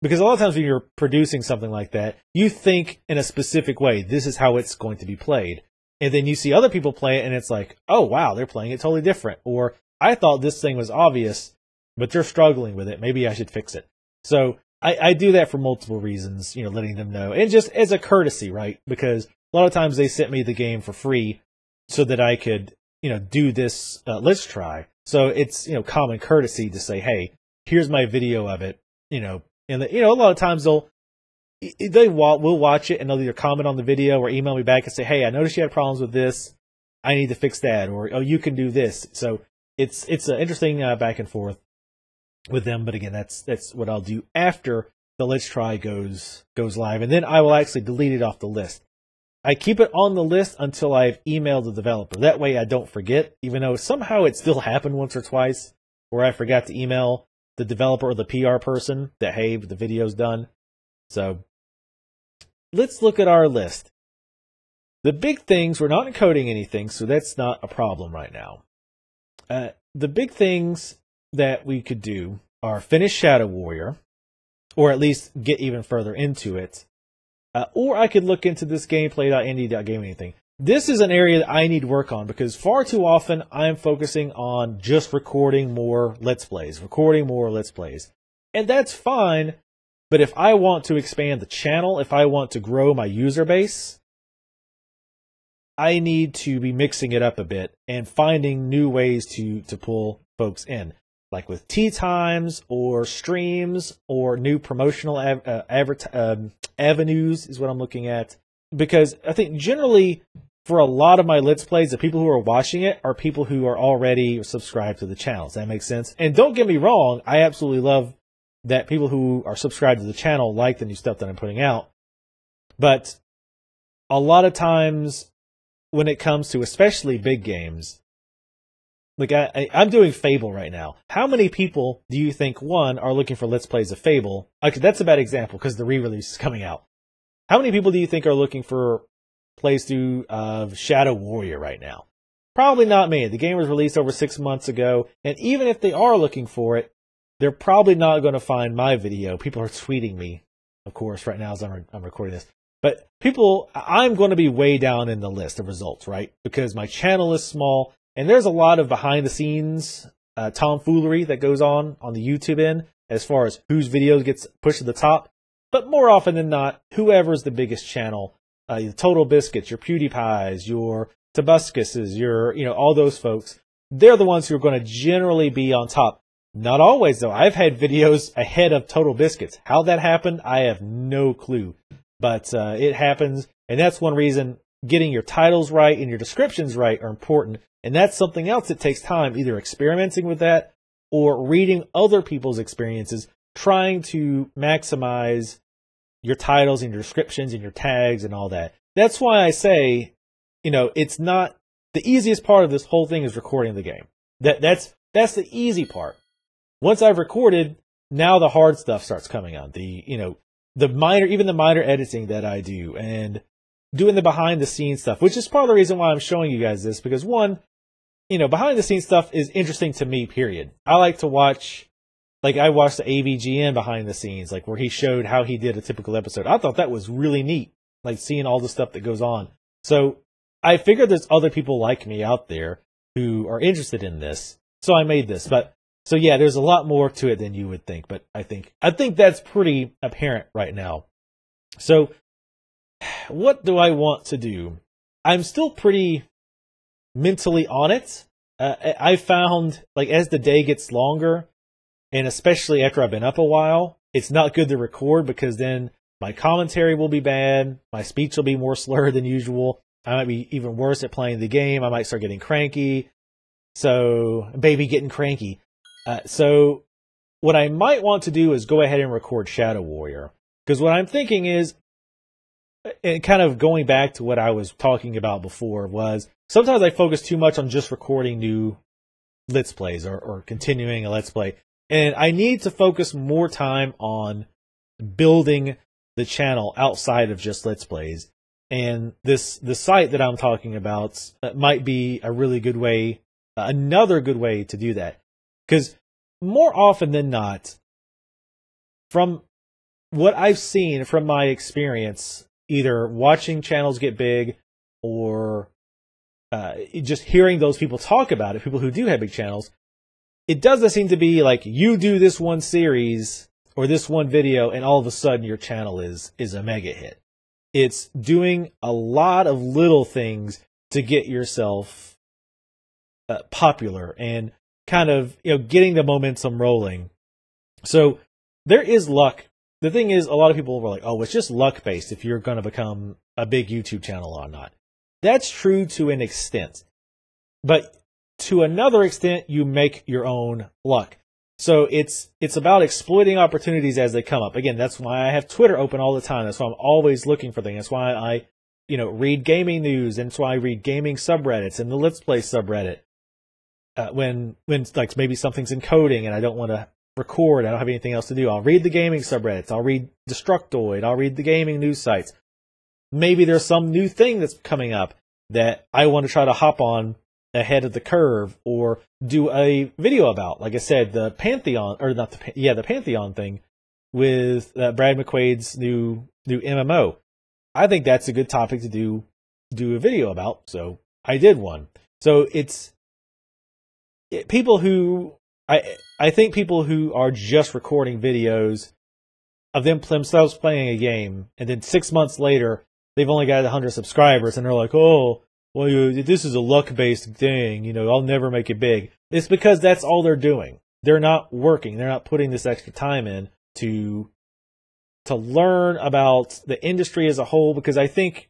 Because a lot of times when you're producing something like that, you think in a specific way, this is how it's going to be played. And then you see other people play it and it's like, oh, wow, they're playing it totally different. Or I thought this thing was obvious, but they're struggling with it. Maybe I should fix it. So I do that for multiple reasons, letting them know. And just as a courtesy, right? Because a lot of times they sent me the game for free. so that I could, do this Let's Try. So it's, common courtesy to say, hey, here's my video of it, and a lot of times we'll watch it and they'll either comment on the video or email me back and say, hey, I noticed you had problems with this. I need to fix that, or oh, you can do this. So it's an interesting back and forth with them. But again, that's what I'll do after the Let's Try goes live, and then I will actually delete it off the list. I keep it on the list until I've emailed the developer. That way I don't forget, even though somehow it still happened once or twice where I forgot to email the developer or the PR person that, hey, the video's done. So let's look at our list. The big things, we're not encoding anything, so that's not a problem right now. The big things that we could do are finish Shadow Warrior, or at least get even further into it. Or I could look into this gameplay.indie.gaming thing. This is an area that I need to work on because far too often I'm focusing on just recording more Let's Plays. And that's fine, but if I want to expand the channel, if I want to grow my user base, I need to be mixing it up a bit and finding new ways to pull folks in. Like with tea times or streams or new promotional avenues is what I'm looking at. Because I think generally for a lot of my Let's Plays, the people who are watching it are people who are already subscribed to the channel. Does that make sense? And don't get me wrong, I absolutely love that people who are subscribed to the channel like the new stuff that I'm putting out. But a lot of times when it comes to especially big games, like I'm doing Fable right now. How many people do you think, one, are looking for Let's Plays of Fable? Okay, that's a bad example because the re-release is coming out. How many people do you think are looking for playthrough of Shadow Warrior right now? Probably not me. The game was released over 6 months ago, and even if they are looking for it, they're probably not going to find my video. People are tweeting me, of course, right now as I'm recording this. But I'm going to be way down in the list of results, right? Because my channel is small. And there's a lot of behind-the-scenes tomfoolery that goes on the YouTube end as far as whose videos gets pushed to the top. But more often than not, whoever's the biggest channel, your Total Biscuits, your PewDiePies, your Tobuscuses, your all those folks, they're the ones who are going to generally be on top. Not always, though. I've had videos ahead of Total Biscuits. How that happened, I have no clue. But it happens, and that's one reason getting your titles right and your descriptions right are important. And that's something else that takes time, either experimenting with that or reading other people's experiences, trying to maximize your titles and your descriptions and your tags and all that. That's why I say, it's not the easiest part of this whole thing is recording the game. That's the easy part. Once I've recorded, now the hard stuff starts coming on. The minor editing that I do and doing the behind the scenes stuff, which is part of the reason why I'm showing you guys this, because one, behind the scenes stuff is interesting to me, period. I like to watch, I watched the AVGN behind the scenes, where he showed how he did a typical episode. I thought that was really neat, seeing all the stuff that goes on. So I figured there's other people like me out there who are interested in this. So I made this. So yeah, there's a lot more to it than you would think, but I think that's pretty apparent right now. So what do I want to do? I'm still pretty mentally on it. I found, as the day gets longer, and especially after I've been up a while, it's not good to record because then my commentary will be bad, my speech will be more slurred than usual, I might be even worse at playing the game, I might start getting cranky, getting cranky. So what I might want to do is go ahead and record Shadow Warrior, because what I'm thinking is, and kind of going back to what I was talking about before, was sometimes I focus too much on just recording new Let's Plays or continuing a Let's Play. And I need to focus more time on building the channel outside of just Let's Plays. And the site that I'm talking about might be a really good way, another good way to do that. Because more often than not, from what I've seen from my experience, either watching channels get big or just hearing those people talk about it, people who do have big channels, it doesn't seem to be you do this one series or this one video and all of a sudden your channel is a mega hit. It's doing a lot of little things to get yourself popular and kind of, getting the momentum rolling. So there is luck. The thing is, a lot of people were like, oh, it's just luck based if you're going to become a big YouTube channel or not. That's true to an extent. But to another extent, you make your own luck. So it's about exploiting opportunities as they come up. Again, that's why I have Twitter open all the time. That's why I'm always looking for things. That's why I, read gaming news. And that's why I read gaming subreddits and the Let's Play subreddit. When like maybe something's in coding and I don't want to record, I don't have anything else to do, I'll read the gaming subreddits. I'll read Destructoid. I'll read the gaming news sites. Maybe there's some new thing that's coming up that I want to try to hop on ahead of the curve or do a video about. Like I said, the Pantheon, or not the Pantheon thing with Brad McQuaid's new MMO. I think that's a good topic to do a video about. So I did one. So it's people who I think people who are just recording videos of themselves playing a game, and then 6 months later they've only got 100 subscribers, and they're like, oh, well, this is a luck-based thing, I'll never make it big. It's because that's all they're doing. They're not working. They're not putting this extra time in to learn about the industry as a whole, because I think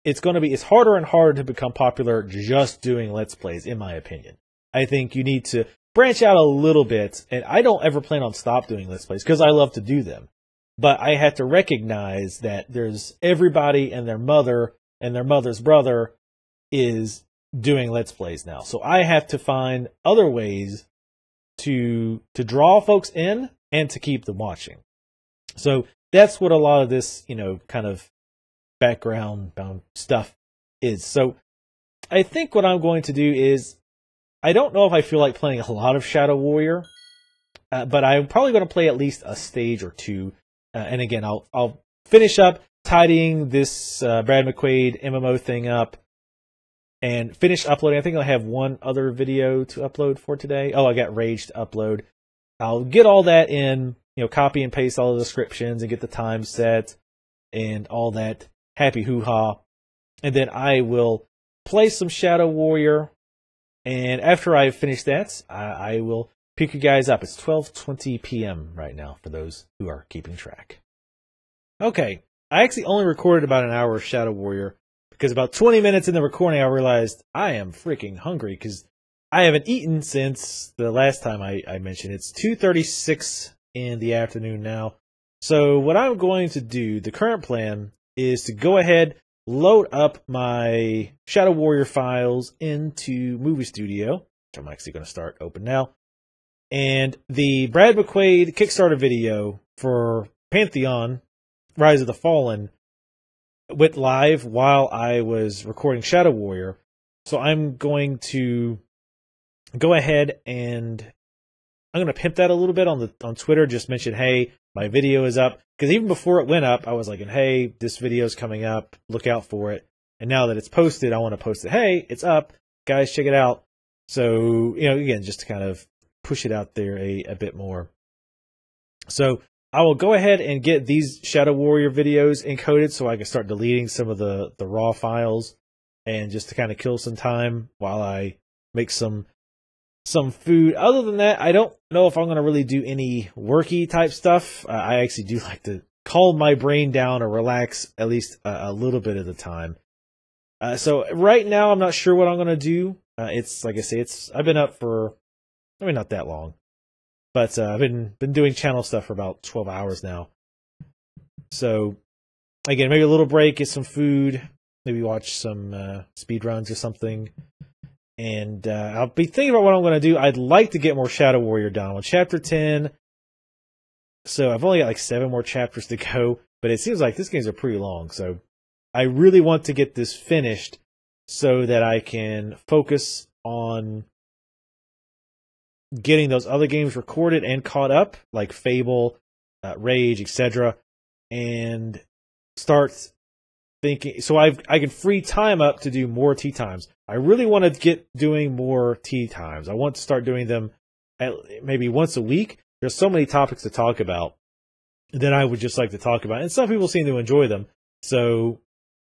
it's harder and harder to become popular just doing Let's Plays, in my opinion. I think you need to branch out a little bit, and I don't ever plan on stop doing Let's Plays because I love to do them. But I have to recognize that there's everybody and their mother and their mother's brother is doing Let's Plays now. So I have to find other ways to draw folks in and to keep them watching. So that's what a lot of this, kind of background stuff is. So I think what I'm going to do is, I don't know if I feel like playing a lot of Shadow Warrior, but I'm probably going to play at least a stage or two. And again, I'll finish up tidying this Brad McQuaid MMO thing up and finish uploading. I think I have one other video to upload for today. Oh, I got Rage to upload. I'll get all that in, copy and paste all the descriptions and get the time set and all that happy hoo-ha. And then I will play some Shadow Warrior. And after I finish that, I will pick you guys up. It's 12:20 p.m. right now for those who are keeping track. Okay, I actually only recorded about an hour of Shadow Warrior because about 20 minutes in the recording, I realized I am freaking hungry because I haven't eaten since the last time I mentioned. It's 2:36 in the afternoon now. So what I'm going to do, the current plan, is to go ahead, load up my Shadow Warrior files into Movie Studio, which I'm actually going to start open now. And the Brad McQuaid Kickstarter video for Pantheon, Rise of the Fallen, went live while I was recording Shadow Warrior. So I'm going to go ahead and I'm going to pimp that a little bit on Twitter. Just mention, hey, my video is up. Because even before it went up, I was like, hey, this video is coming up. Look out for it. And now that it's posted, I want to post it. Hey, it's up. Guys, check it out. So, again, just to kind of push it out there a bit more. So I will go ahead and get these Shadow Warrior videos encoded so I can start deleting some of the raw files, and just to kind of kill some time while I make some food. Other than that, I don't know if I'm going to really do any worky type stuff. I actually do like to calm my brain down or relax at least a little bit at a time. So right now, I'm not sure what I'm going to do. It's like I say, I've been up for, not that long, but I've been doing channel stuff for about 12 hours now. So again, maybe a little break, get some food, maybe watch some speed runs or something. And I'll be thinking about what I'm going to do. I'd like to get more Shadow Warrior done. I'm on chapter 10. So I've only got like 7 more chapters to go. But it seems like this game's are pretty long. So I really want to get this finished so that I can focus on getting those other games recorded and caught up, like Fable, Rage, etc. And start thinking, so I can free time up to do more tea times. I really want to get doing more tea times. I want to start doing them maybe once a week. There's so many topics to talk about that I would just like to talk about, and some people seem to enjoy them. So,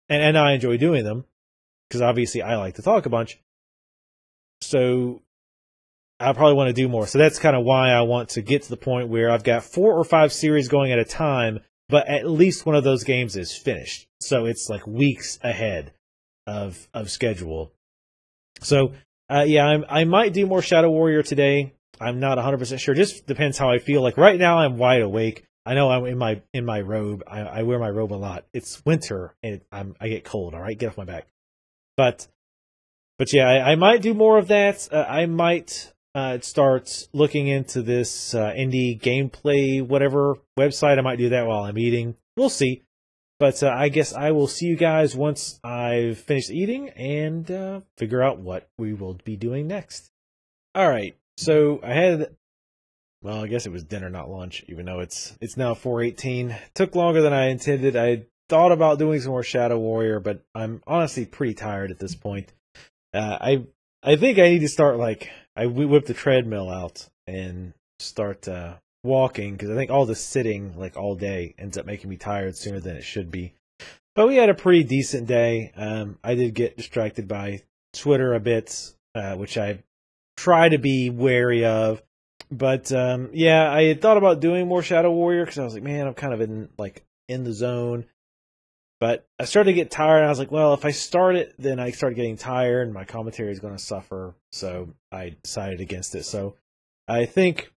and I enjoy doing them. because obviously I like to talk a bunch. So I probably want to do more. So that's kind of why I want to get to the point where I've got 4 or 5 series going at a time, but at least one of those games is finished. So it's like weeks ahead of schedule. So yeah, I might do more Shadow Warrior today. I'm not 100% sure. Just depends how I feel. Like right now, I'm wide awake. I know I'm in my robe. I wear my robe a lot. It's winter and I get cold. All right, get off my back. But yeah, I might do more of that. I might start looking into this indie gameplay whatever website. I might do that while I'm eating. We'll see. But I guess I will see you guys once I've finished eating and figure out what we will be doing next. All right. So I had, well, I guess it was dinner, not lunch, even though it's now 4:18. Took longer than I intended. I thought about doing some more Shadow Warrior, but I'm honestly pretty tired at this point. I think I need to start we whip the treadmill out and start walking, because I think all the sitting all day ends up making me tired sooner than it should be. But we had a pretty decent day. I did get distracted by Twitter a bit, which I try to be wary of. But yeah, I had thought about doing more Shadow Warrior because I was like, man, I'm kind of in the zone. But I started to get tired, and I was like, well, if I start it, then I start getting tired, and my commentary is going to suffer. So I decided against it. So I think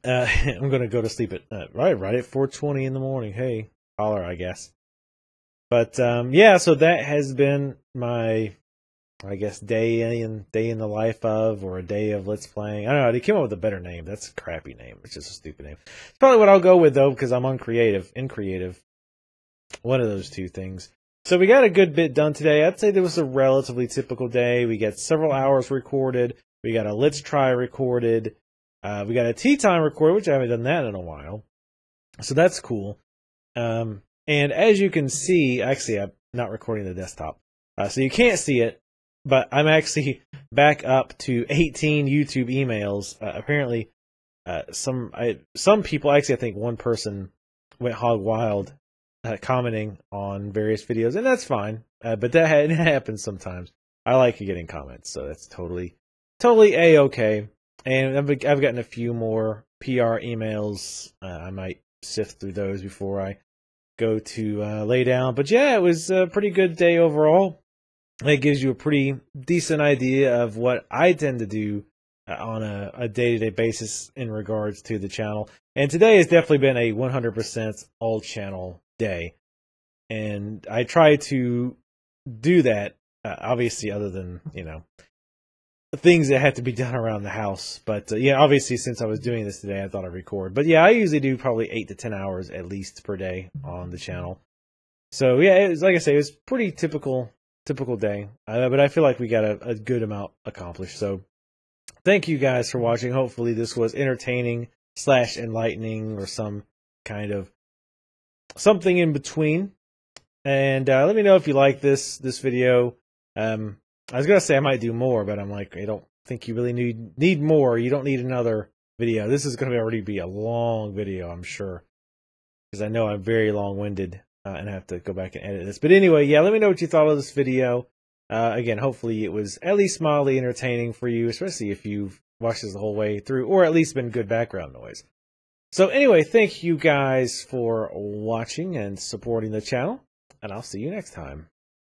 I'm going to go to sleep at right at 4:20 in the morning. Hey, holler, I guess. But yeah, so that has been my, I guess, day in the life of, or a day of Let's Playing. I don't know. They came up with a better name. That's a crappy name. It's just a stupid name. It's probably what I'll go with though, because I'm increative. One of those two things. So we got a good bit done today. I'd say there was a relatively typical day. We got several hours recorded. We got a Let's Try recorded. We got a tea time recorded, which I haven't done that in a while. So that's cool. And as you can see, actually, I'm not recording the desktop. So you can't see it, but I'm actually back up to 18 YouTube emails. Apparently, some people, actually, I think one person went hog wild commenting on various videos, and that's fine. But that happens sometimes. I like getting comments, so that's totally A-okay. And I've gotten a few more PR emails. I might sift through those before I go to lay down. But yeah, it was a pretty good day overall. It gives you a pretty decent idea of what I tend to do on a day-to-day basis in regards to the channel. And today has definitely been a 100% all-channel day. And I try to do that, obviously, other than, things that have to be done around the house. But yeah, obviously, since I was doing this today, I thought I'd record. But yeah, I usually do probably 8 to 10 hours at least per day on the channel. So yeah, it was, like I say, it was pretty typical day. But I feel like we got a good amount accomplished. So thank you guys for watching. Hopefully this was entertaining / enlightening, or some kind of something in between. And let me know if you like this video. I was gonna say I might do more, but I'm like, I don't think you really need more. You don't need another video. This is gonna already be a long video, I'm sure, because I know I'm very long-winded and I have to go back and edit this. But anyway, yeah, let me know what you thought of this video. Again, hopefully it was at least mildly entertaining for you, especially if you've watched this the whole way through, or at least been good background noise. So anyway, thank you guys for watching and supporting the channel, and I'll see you next time.